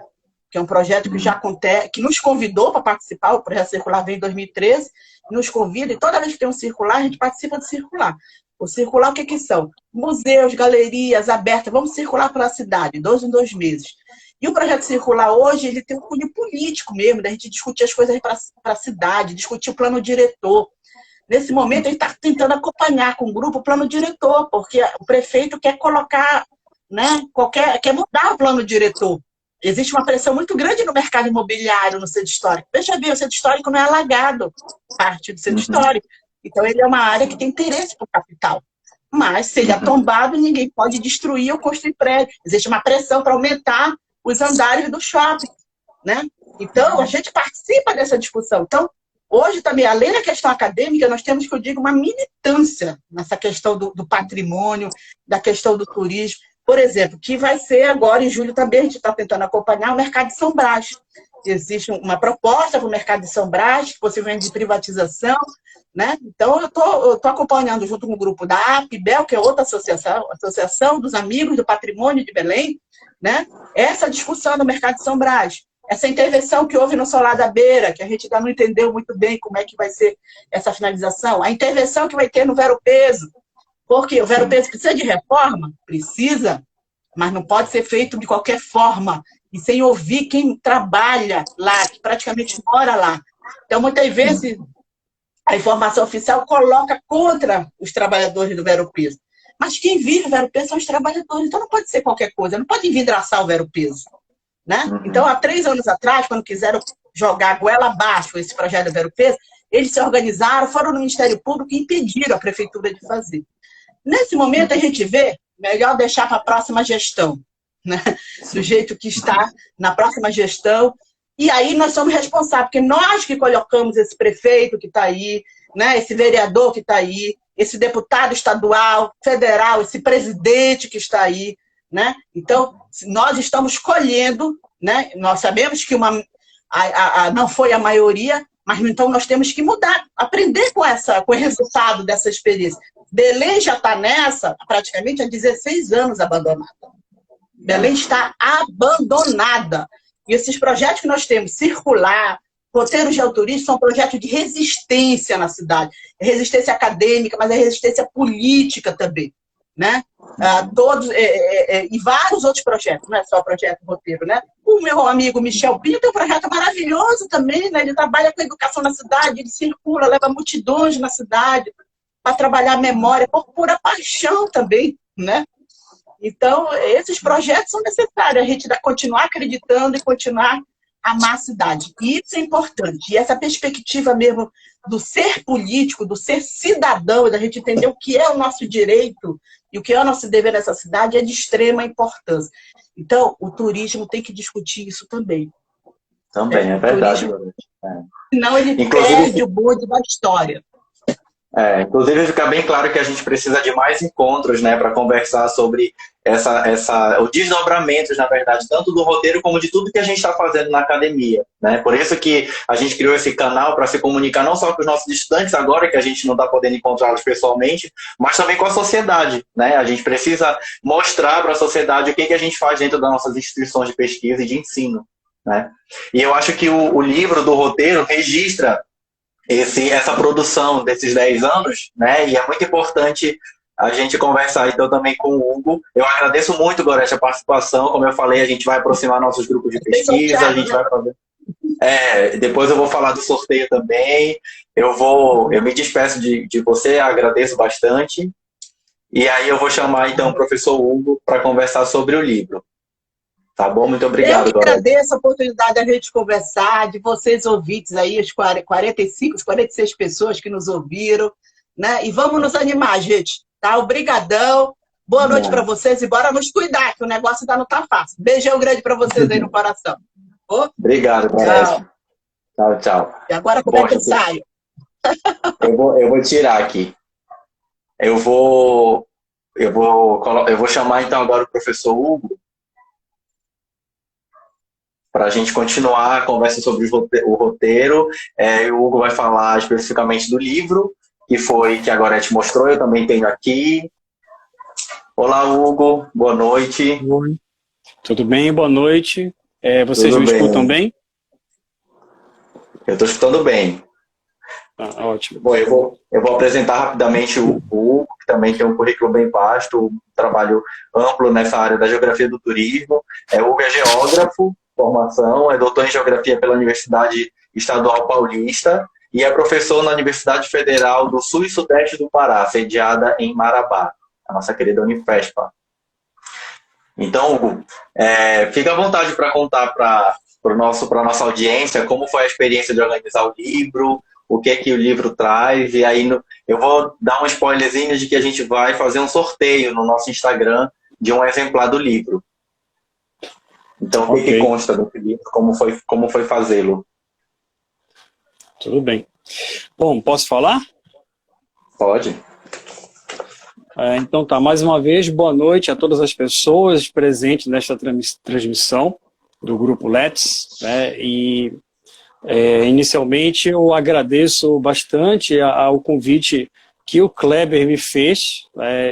que é um projeto que já acontece, que nos convidou para participar. O Projeto Circular veio em 2013, nos convida, e toda vez que tem um circular, a gente participa do circular. O circular, o que são? Museus, galerias abertas, vamos circular pela cidade, 2 em 2 meses. E o Projeto Circular hoje, ele tem um cunho político mesmo, da gente discutir as coisas para a cidade, discutir o plano diretor. Nesse momento, a gente está tentando acompanhar com o grupo o plano diretor, porque o prefeito quer colocar, né, quer mudar o plano diretor. Existe uma pressão muito grande no mercado imobiliário, no centro histórico. Veja bem, o centro histórico não é alagado, parte do centro histórico. Então, ele é uma área que tem interesse para o capital. Mas, se ele é tombado, ninguém pode destruir ou construir prédio. Existe uma pressão para aumentar os andares do shopping, né? Então, a gente participa dessa discussão. Então, hoje também, além da questão acadêmica, nós temos, que eu digo, uma militância nessa questão do patrimônio, da questão do turismo. Por exemplo, que vai ser agora, em julho também, a gente está tentando acompanhar o mercado de São Brás. Existe uma proposta para o mercado de São Brás, possivelmente de privatização, né? Então, eu tô acompanhando junto com o grupo da APBEL, que é outra associação, Associação dos Amigos do Patrimônio de Belém, né? Essa discussão no mercado de São Brás, essa intervenção que houve no Solar da Beira, que a gente ainda não entendeu muito bem como é que vai ser essa finalização, a intervenção que vai ter no vero-peso, porque o vero-peso precisa de reforma? Precisa, mas não pode ser feito de qualquer forma, e sem ouvir quem trabalha lá, que praticamente mora lá. Então, muitas vezes, a informação oficial coloca contra os trabalhadores do vero-peso. Mas quem vive o vero-peso são os trabalhadores, então não pode ser qualquer coisa, não pode envidraçar o vero-peso. Né? Então, há 3 anos atrás, quando quiseram jogar a goela abaixo esse projeto do vero-peso, eles se organizaram, foram no Ministério Público e impediram a Prefeitura de fazer. Nesse momento, a gente vê, melhor deixar para a próxima gestão, né? Do jeito que está na próxima gestão. E aí nós somos responsáveis, porque nós que colocamos esse prefeito que está aí, né? Esse vereador que está aí, esse deputado estadual, federal, esse presidente que está aí, né? Então, nós estamos colhendo, né? Nós sabemos que não foi a maioria, mas então nós temos que mudar, aprender com o resultado dessa experiência. Belém já está nessa, praticamente há 16 anos abandonada. Belém está abandonada. E esses projetos que nós temos, circular, roteiros geoturísticos, são projetos de resistência na cidade. É resistência acadêmica, mas é resistência política também. Né? E vários outros projetos, não é só o projeto roteiro, né? O meu amigo Michel Pinto tem um projeto maravilhoso também, né? Ele trabalha com educação na cidade, ele circula, leva multidões na cidade para trabalhar a memória, por pura paixão também, né? Então, esses projetos são necessários, a gente continuar acreditando e continuar amar a cidade. E isso é importante. E essa perspectiva mesmo do ser político, do ser cidadão, da gente entender o que é o nosso direito e o que é o nosso dever nessa cidade é de extrema importância. Então, o turismo tem que discutir isso também. Também, é verdade. Turismo, senão ele Inclusive, perde o bonde da história. inclusive fica bem claro que a gente precisa de mais encontros, né, para conversar sobre o desdobramento, na verdade, tanto do roteiro como de tudo que a gente está fazendo na academia, né? Por isso que a gente criou esse canal para se comunicar não só com os nossos estudantes agora, que a gente não está podendo encontrá-los pessoalmente, mas também com a sociedade, né? A gente precisa mostrar para a sociedade o que a gente faz dentro das nossas instituições de pesquisa e de ensino, né? E eu acho que o livro do roteiro registra essa produção desses 10 anos, né? E é muito importante a gente conversar então também com o Hugo. Eu agradeço muito, Gorete, a participação. Como eu falei, a gente vai aproximar nossos grupos de pesquisa, a gente vai fazer. Depois eu vou falar do sorteio também. Eu me despeço de você, agradeço bastante. E aí eu vou chamar então o professor Hugo para conversar sobre o livro. Tá bom? Muito obrigado, Eu que agradeço a oportunidade da gente conversar, de vocês ouvintes aí, os 45, os 46 pessoas que nos ouviram, né? E vamos nos animar, gente, tá? Obrigadão, boa noite para vocês e bora nos cuidar, que o negócio ainda não tá fácil. Beijão grande para vocês aí no coração. Obrigado, Gorete. Tchau, tchau. E agora como é que eu saio? Eu vou tirar aqui. Eu vou chamar então agora o professor Hugo para a gente continuar a conversa sobre o roteiro. O Hugo vai falar especificamente do livro, que a Gorete mostrou, eu também tenho aqui. Olá, Hugo, boa noite. Oi. Tudo bem? Boa noite. Vocês me escutam bem? Eu estou escutando bem. Ótimo. Bom, eu vou apresentar rapidamente o Hugo, que também tem um currículo bem vasto, um trabalho amplo nessa área da geografia do turismo. O Hugo é geógrafo, formação, é doutor em Geografia pela Universidade Estadual Paulista e é professor na Universidade Federal do Sul e Sudeste do Pará, sediada em Marabá, a nossa querida Unifespa. Então, Hugo, fica à vontade para contar para a nossa audiência como foi a experiência de organizar o livro, o que o livro traz, e aí eu vou dar um spoilerzinho de que a gente vai fazer um sorteio no nosso Instagram de um exemplar do livro. Então, o que consta do livro? Como foi fazê-lo? Tudo bem. Bom, posso falar? Pode. Então tá, mais uma vez, boa noite a todas as pessoas presentes nesta transmissão do Grupo Let's, né? E inicialmente eu agradeço bastante ao convite que o Kleber me fez,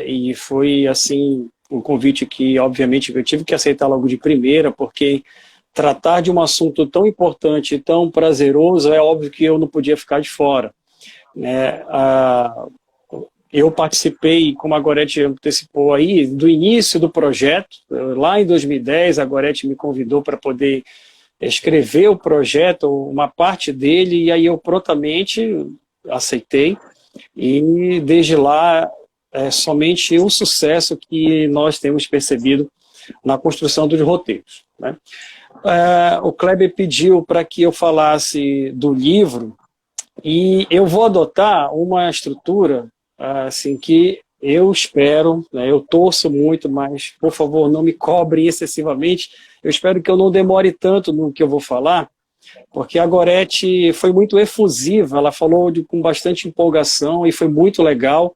e foi assim um convite que, obviamente, eu tive que aceitar logo de primeira, porque tratar de um assunto tão importante e tão prazeroso, é óbvio que eu não podia ficar de fora. Eu participei, como a Gorete antecipou aí, do início do projeto. Lá em 2010, a Gorete me convidou para poder escrever o projeto, uma parte dele, e aí eu prontamente aceitei. E desde lá, é somente um sucesso que nós temos percebido na construção dos roteiros, né? O Kleber pediu para que eu falasse do livro e eu vou adotar uma estrutura assim, que eu espero, né, eu torço muito, mas por favor não me cobrem excessivamente, eu espero que eu não demore tanto no que eu vou falar, porque a Gorete foi muito efusiva, ela falou com bastante empolgação e foi muito legal.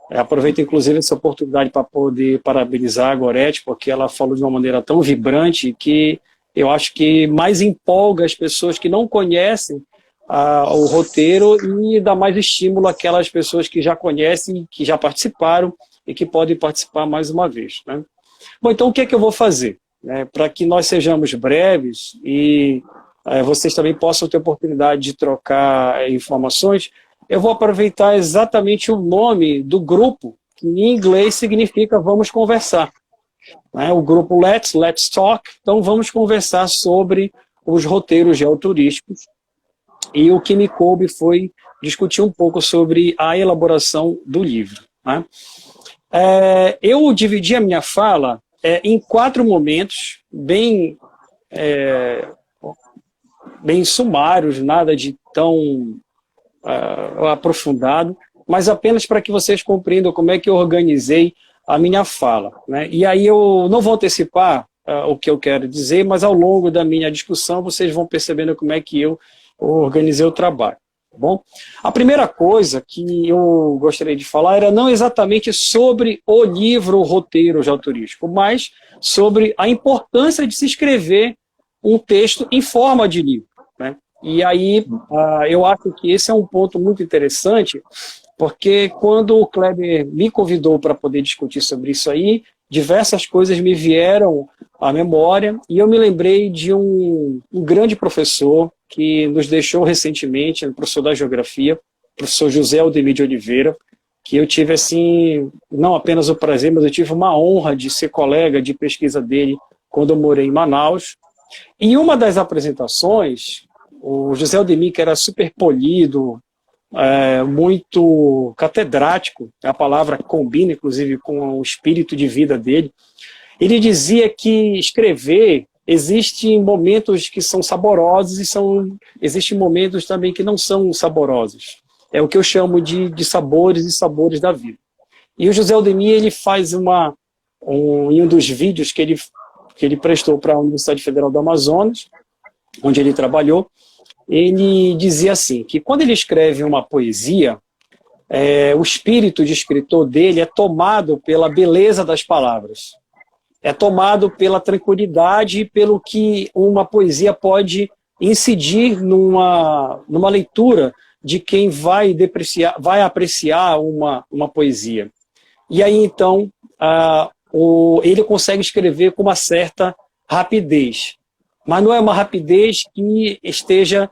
Aproveito, inclusive, essa oportunidade para poder parabenizar a Gorete, porque ela falou de uma maneira tão vibrante que eu acho que mais empolga as pessoas que não conhecem o roteiro e dá mais estímulo àquelas pessoas que já conhecem, que já participaram e que podem participar mais uma vez, né? Bom, então o que é que eu vou fazer? Para que nós sejamos breves e vocês também possam ter oportunidade de trocar informações, eu vou aproveitar exatamente o nome do grupo, que em inglês significa vamos conversar. O grupo Let's Talk, então vamos conversar sobre os roteiros geoturísticos. E o que me coube foi discutir um pouco sobre a elaboração do livro, né? Eu dividi a minha fala em 4 momentos bem bem sumários, nada de tão aprofundado, mas apenas para que vocês compreendam como é que eu organizei a minha fala, né? E aí eu não vou antecipar o que eu quero dizer, mas ao longo da minha discussão vocês vão percebendo como é que eu organizei o trabalho. Tá bom? A primeira coisa que eu gostaria de falar era não exatamente sobre o livro, o roteiro geoturístico, mas sobre a importância de se escrever um texto em forma de livro, né? E aí eu acho que esse é um ponto muito interessante, porque quando o Kleber me convidou para poder discutir sobre isso aí, diversas coisas me vieram à memória, e eu me lembrei de um grande professor que nos deixou recentemente, professor da Geografia, professor José Aldemir de Oliveira, que eu tive, assim, não apenas o prazer, mas eu tive uma honra de ser colega de pesquisa dele quando eu morei em Manaus. Em uma das apresentações, o José Aldemir, que era super polido, muito catedrático, a palavra combina, inclusive, com o espírito de vida dele, ele dizia que escrever, existem momentos que são saborosos e existem momentos também que não são saborosos. É o que eu chamo de sabores e sabores da vida. E o José Aldemir, ele faz em um dos vídeos que ele prestou para a Universidade Federal do Amazonas, onde ele trabalhou, ele dizia assim, que quando ele escreve uma poesia, o espírito de escritor dele é tomado pela beleza das palavras, é tomado pela tranquilidade e pelo que uma poesia pode incidir numa leitura de quem vai apreciar uma poesia. E aí, então, ele consegue escrever com uma certa rapidez. Mas não é uma rapidez que esteja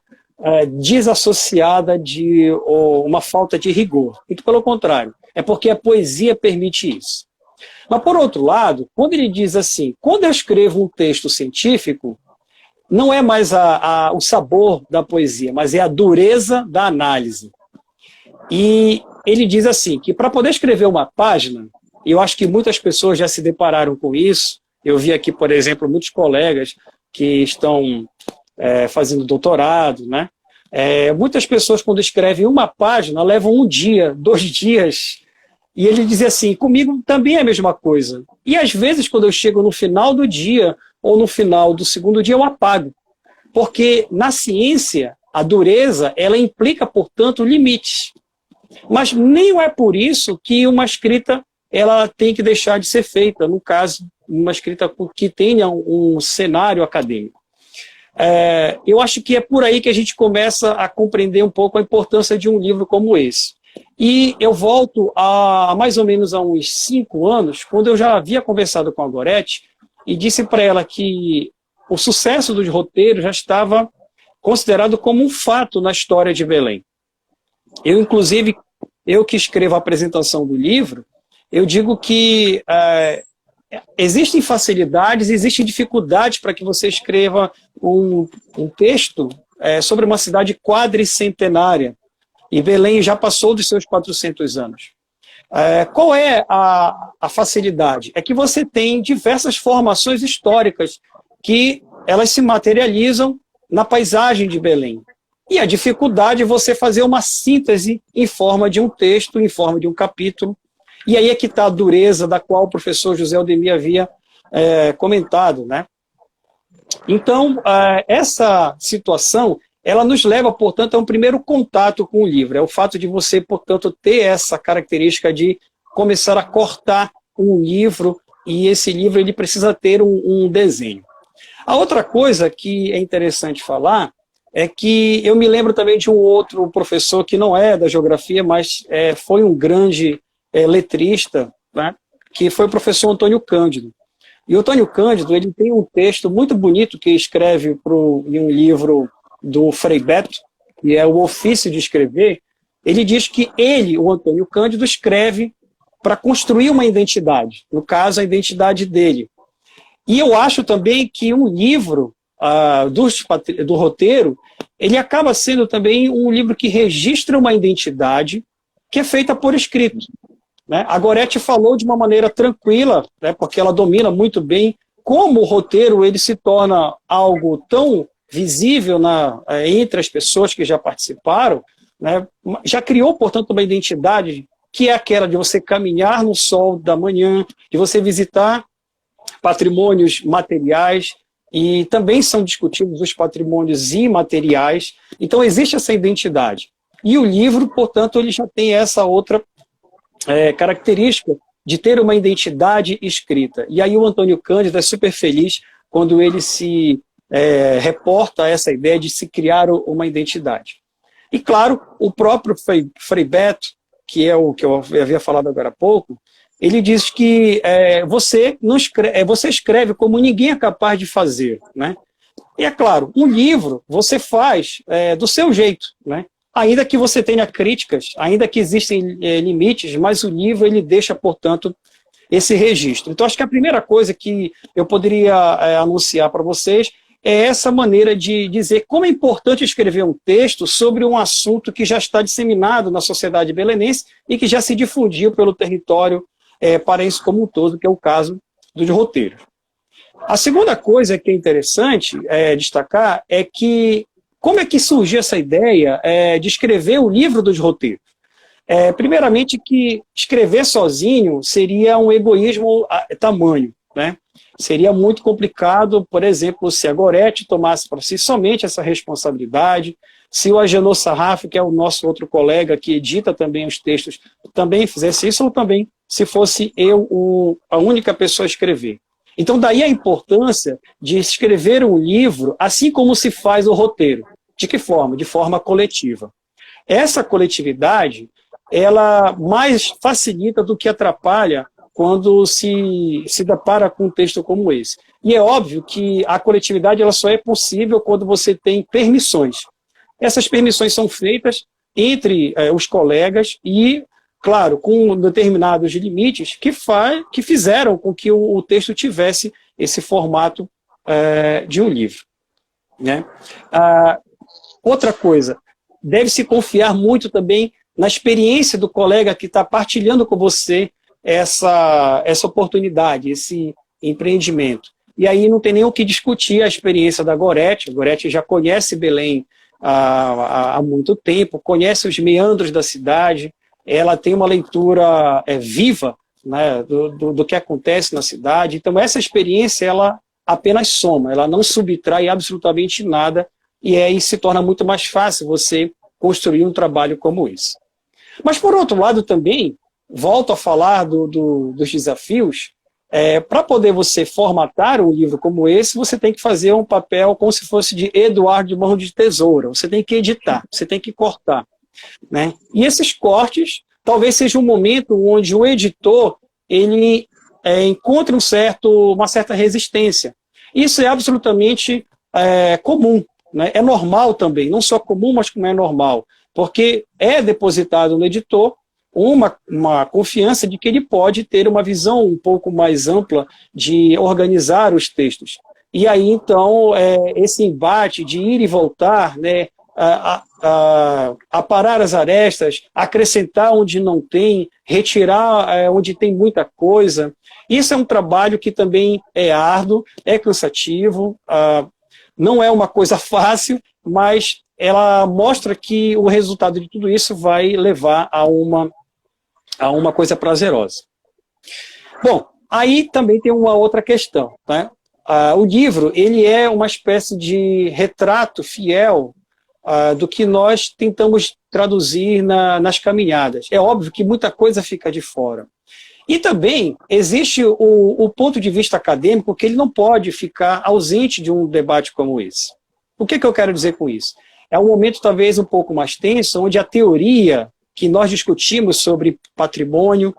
desassociada de uma falta de rigor. Muito pelo contrário, é porque a poesia permite isso. Mas, por outro lado, quando ele diz assim, quando eu escrevo um texto científico, não é mais o sabor da poesia, mas é a dureza da análise. E ele diz assim, que para poder escrever uma página, e eu acho que muitas pessoas já se depararam com isso, eu vi aqui, por exemplo, muitos colegas que estão fazendo doutorado, né? Muitas pessoas, quando escrevem uma página, levam 1 dia, 2 dias, e ele dizia assim, comigo também é a mesma coisa. E às vezes, quando eu chego no final do dia, ou no final do segundo dia, eu apago. Porque na ciência, a dureza, ela implica, portanto, limites. Mas nem é por isso que uma escrita ela tem que deixar de ser feita, no caso, uma escrita que tenha um cenário acadêmico. Eu acho que é por aí que a gente começa a compreender um pouco a importância de um livro como esse. E eu volto a mais ou menos a uns 5 anos, quando eu já havia conversado com a Gorete e disse para ela que o sucesso do roteiro já estava considerado como um fato na história de Belém. Inclusive, eu que escrevo a apresentação do livro, eu digo que existem facilidades, existem dificuldades para que você escreva um texto sobre uma cidade quadricentenária. E Belém já passou dos seus 400 anos. Qual é a facilidade? É que você tem diversas formações históricas que elas se materializam na paisagem de Belém. E a dificuldade é você fazer uma síntese em forma de um texto, em forma de um capítulo. E aí é que está a dureza da qual o professor José Aldemir havia comentado, né? Então, essa situação, ela nos leva, portanto, a um primeiro contato com o livro. É o fato de você, portanto, ter essa característica de começar a cortar um livro, e esse livro ele precisa ter um desenho. A outra coisa que é interessante falar é que eu me lembro também de um outro professor que não é da geografia, mas foi um grande letrista, né, que foi o professor Antônio Cândido. E o Antônio Cândido ele tem um texto muito bonito que escreve em um livro do Frei Beto, que é o Ofício de Escrever. Ele diz que ele, o Antônio Cândido, escreve para construir uma identidade, no caso, a identidade dele. E eu acho também que um livro do roteiro, ele acaba sendo também um livro que registra uma identidade que é feita por escrito. Né? A Gorete falou de uma maneira tranquila, né, porque ela domina muito bem como o roteiro ele se torna algo tão visível entre as pessoas que já participaram, né, já criou, portanto, uma identidade que é aquela de você caminhar no sol da manhã, de você visitar patrimônios materiais, e também são discutidos os patrimônios imateriais. Então, existe essa identidade. E o livro, portanto, ele já tem essa outra característica de ter uma identidade escrita. E aí o Antônio Cândido é super feliz quando ele se reporta a essa ideia de se criar uma identidade. E, claro, o próprio Frei Beto, que é o que eu havia falado agora há pouco, ele diz que você escreve como ninguém é capaz de fazer, né? E, é claro, um livro você faz do seu jeito, né? Ainda que você tenha críticas, ainda que existem limites, mas o livro ele deixa, portanto, esse registro. Então, acho que a primeira coisa que eu poderia anunciar para vocês é essa maneira de dizer como é importante escrever um texto sobre um assunto que já está disseminado na sociedade belenense e que já se difundiu pelo território paraense como um todo, que é o caso dos roteiros. A segunda coisa que é interessante destacar é que como é que surgiu essa ideia de escrever o livro dos roteiros? Primeiramente que escrever sozinho seria um egoísmo tamanho, né? Seria muito complicado, por exemplo, se a Gorete tomasse para si somente essa responsabilidade, se o Agenor Sarraf, que é o nosso outro colega que edita também os textos, também fizesse isso, ou também se fosse eu a única pessoa a escrever. Então, daí a importância de escrever um livro, assim como se faz o roteiro. De que forma? De forma coletiva. Essa coletividade, ela mais facilita do que atrapalha quando se depara com um texto como esse. E é óbvio que a coletividade ela só é possível quando você tem permissões. Essas permissões são feitas entre os colegas e, claro, com determinados limites que fizeram com que o texto tivesse esse formato de um livro, né? Outra coisa, deve-se confiar muito também na experiência do colega que está partilhando com você essa oportunidade, esse empreendimento. E aí não tem nem o que discutir a experiência da Gorete. A Gorete já conhece Belém há muito tempo, conhece os meandros da cidade, ela tem uma leitura viva, né, do que acontece na cidade. Então essa experiência ela apenas soma, ela não subtrai absolutamente nada, e aí se torna muito mais fácil você construir um trabalho como esse. Mas por outro lado também, volto a falar dos desafios. Para poder você formatar um livro como esse, você tem que fazer um papel como se fosse de Eduardo de Mão de Tesoura. Você tem que editar, você tem que cortar, né? E esses cortes talvez seja um momento onde o editor ele encontre uma certa resistência. Isso é absolutamente comum, né? É normal também, não só comum, mas como é normal, porque é depositado no editor uma confiança de que ele pode ter uma visão um pouco mais ampla de organizar os textos. E aí, então, esse embate de ir e voltar, né, aparar as arestas, acrescentar onde não tem, retirar onde tem muita coisa, isso é um trabalho que também é árduo, é cansativo, não é uma coisa fácil, mas ela mostra que o resultado de tudo isso vai levar a uma coisa prazerosa. Bom, aí também tem uma outra questão, né? O livro ele é uma espécie de retrato fiel do que nós tentamos traduzir nas caminhadas. É óbvio que muita coisa fica de fora. E também existe o ponto de vista acadêmico que ele não pode ficar ausente de um debate como esse. O que eu quero dizer com isso? É um momento talvez um pouco mais tenso, onde a teoria que nós discutimos sobre patrimônio,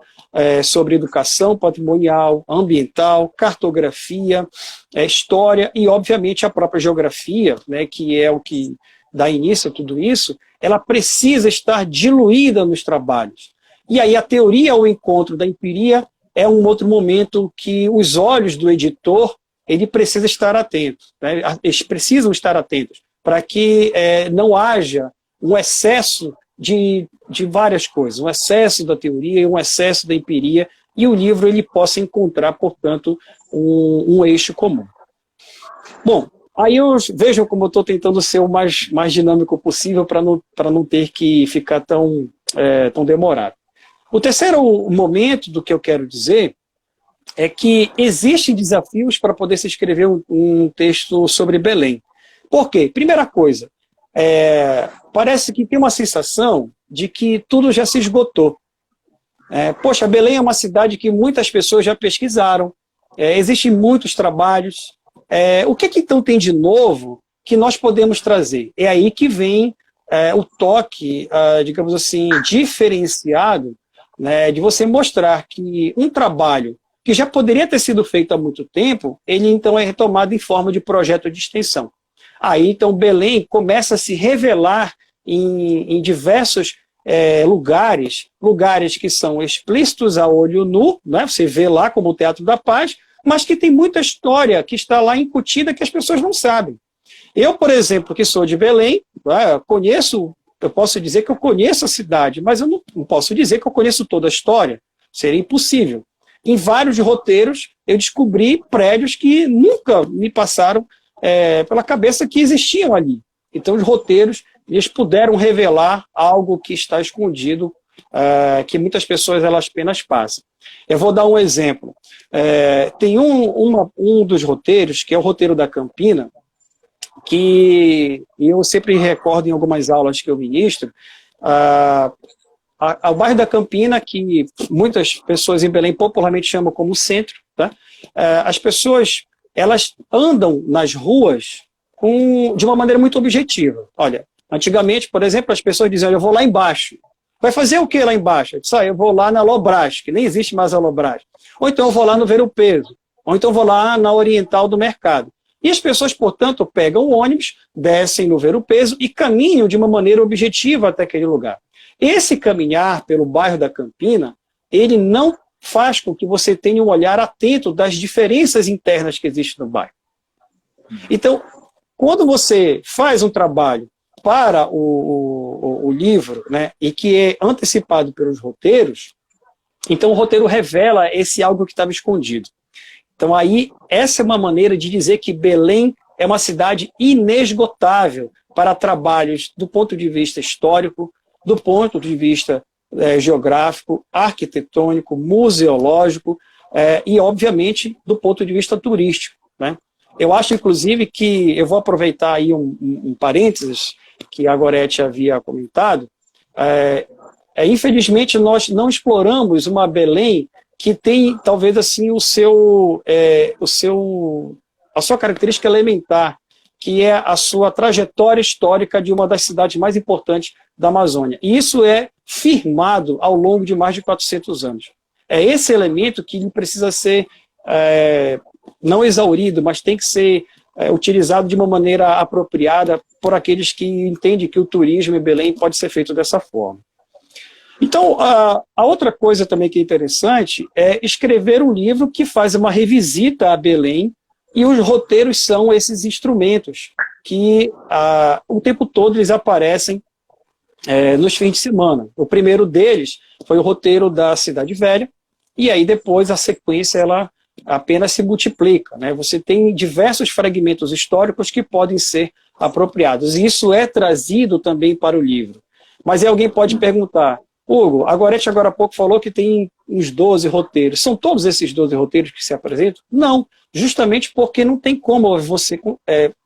sobre educação patrimonial, ambiental, cartografia, história e, obviamente, a própria geografia, né, que é o que dá início a tudo isso, ela precisa estar diluída nos trabalhos. E aí a teoria ao encontro da empiria é um outro momento que os olhos do editor ele precisa estar atento, né? Eles precisam estar atentos para que não haja um excesso de várias coisas, um excesso da teoria e um excesso da empiria, e o livro ele possa encontrar, portanto, um eixo comum. Bom, Aí vejam como eu estou tentando ser o mais dinâmico possível para não ter que ficar tão demorado. O terceiro momento do que eu quero dizer é que existem desafios para poder se escrever um texto sobre Belém. Por quê? Primeira coisa, parece que tem uma sensação de que tudo já se esgotou. Poxa, Belém é uma cidade que muitas pessoas já pesquisaram, existem muitos trabalhos. O que então tem de novo que nós podemos trazer? É aí que vem o toque, digamos assim, diferenciado, né, de você mostrar que um trabalho que já poderia ter sido feito há muito tempo, ele então é retomado em forma de projeto de extensão. Aí então Belém começa a se revelar em diversos lugares que são explícitos a olho nu, né, você vê lá como o Teatro da Paz, mas que tem muita história que está lá incutida que as pessoas não sabem. Eu, por exemplo, que sou de Belém, eu posso dizer que eu conheço a cidade, mas eu não posso dizer que eu conheço toda a história. Seria impossível. Em vários roteiros, eu descobri prédios que nunca me passaram pela cabeça que existiam ali. Então, os roteiros, eles puderam revelar algo que está escondido, que muitas pessoas elas apenas passam. Eu vou dar um exemplo. Tem um dos roteiros, que é o roteiro da Campina, que eu sempre recordo em algumas aulas que eu ministro, ao bairro da Campina, que muitas pessoas em Belém popularmente chamam como centro, tá? As pessoas elas andam nas ruas de uma maneira muito objetiva. Olha, antigamente, por exemplo, as pessoas diziam, eu vou lá embaixo. Vai fazer o que lá embaixo? Eu disse, eu vou lá na Lobras, que nem existe mais a Lobras. Ou então eu vou lá no Ver o Peso. Ou então eu vou lá na Oriental do Mercado. E as pessoas, portanto, pegam o ônibus, descem no Ver o Peso e caminham de uma maneira objetiva até aquele lugar. Esse caminhar pelo bairro da Campina, ele não faz com que você tenha um olhar atento das diferenças internas que existem no bairro. Então, quando você faz um trabalho para o livro, né, e que é antecipado pelos roteiros, então o roteiro revela esse algo que estava escondido. Então aí, essa é uma maneira de dizer que Belém é uma cidade inesgotável para trabalhos do ponto de vista histórico, do ponto de vista geográfico, arquitetônico, museológico e, obviamente, do ponto de vista turístico, né? Eu acho, inclusive, que eu vou aproveitar aí um parênteses que a Gorete havia comentado. Infelizmente, nós não exploramos uma Belém que tem, talvez, assim, a sua característica elementar, que é a sua trajetória histórica de uma das cidades mais importantes da Amazônia. E isso é firmado ao longo de mais de 400 anos. É esse elemento que precisa ser não exaurido, mas tem que ser utilizado de uma maneira apropriada por aqueles que entendem que o turismo em Belém pode ser feito dessa forma. Então, a outra coisa também que é interessante é escrever um livro que faz uma revisita a Belém, e os roteiros são esses instrumentos que o tempo todo eles aparecem nos fins de semana. O primeiro deles foi o roteiro da Cidade Velha, e aí depois a sequência ela apenas se multiplica, né? Você tem diversos fragmentos históricos que podem ser apropriados, e isso é trazido também para o livro. Mas aí alguém pode perguntar, Hugo, a Gorete agora há pouco falou que tem uns 12 roteiros. São todos esses 12 roteiros que se apresentam? Não, justamente porque não tem como você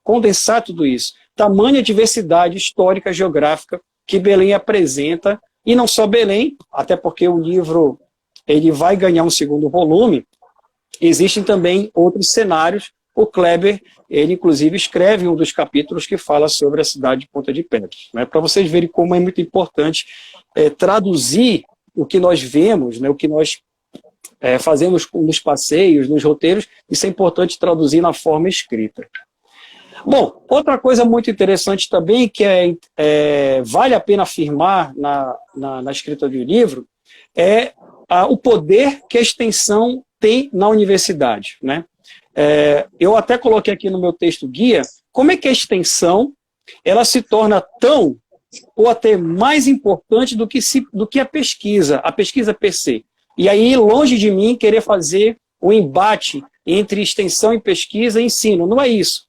condensar tudo isso. Tamanha diversidade histórica, geográfica que Belém apresenta, e não só Belém, até porque o livro ele vai ganhar um segundo volume, existem também outros cenários. O Kleber, ele inclusive escreve um dos capítulos que fala sobre a cidade de Ponta de Pedras, né? Para vocês verem como é muito importante traduzir o que nós vemos, né? O que nós fazemos nos passeios, nos roteiros, isso é importante traduzir na forma escrita. Bom, outra coisa muito interessante também, que vale a pena afirmar na escrita de um livro, é o poder que a extensão tem na universidade, né? Eu até coloquei aqui no meu texto guia como é que a extensão ela se torna tão ou até mais importante do que a pesquisa per se. E aí, longe de mim querer fazer o embate entre extensão e pesquisa e ensino. Não é isso.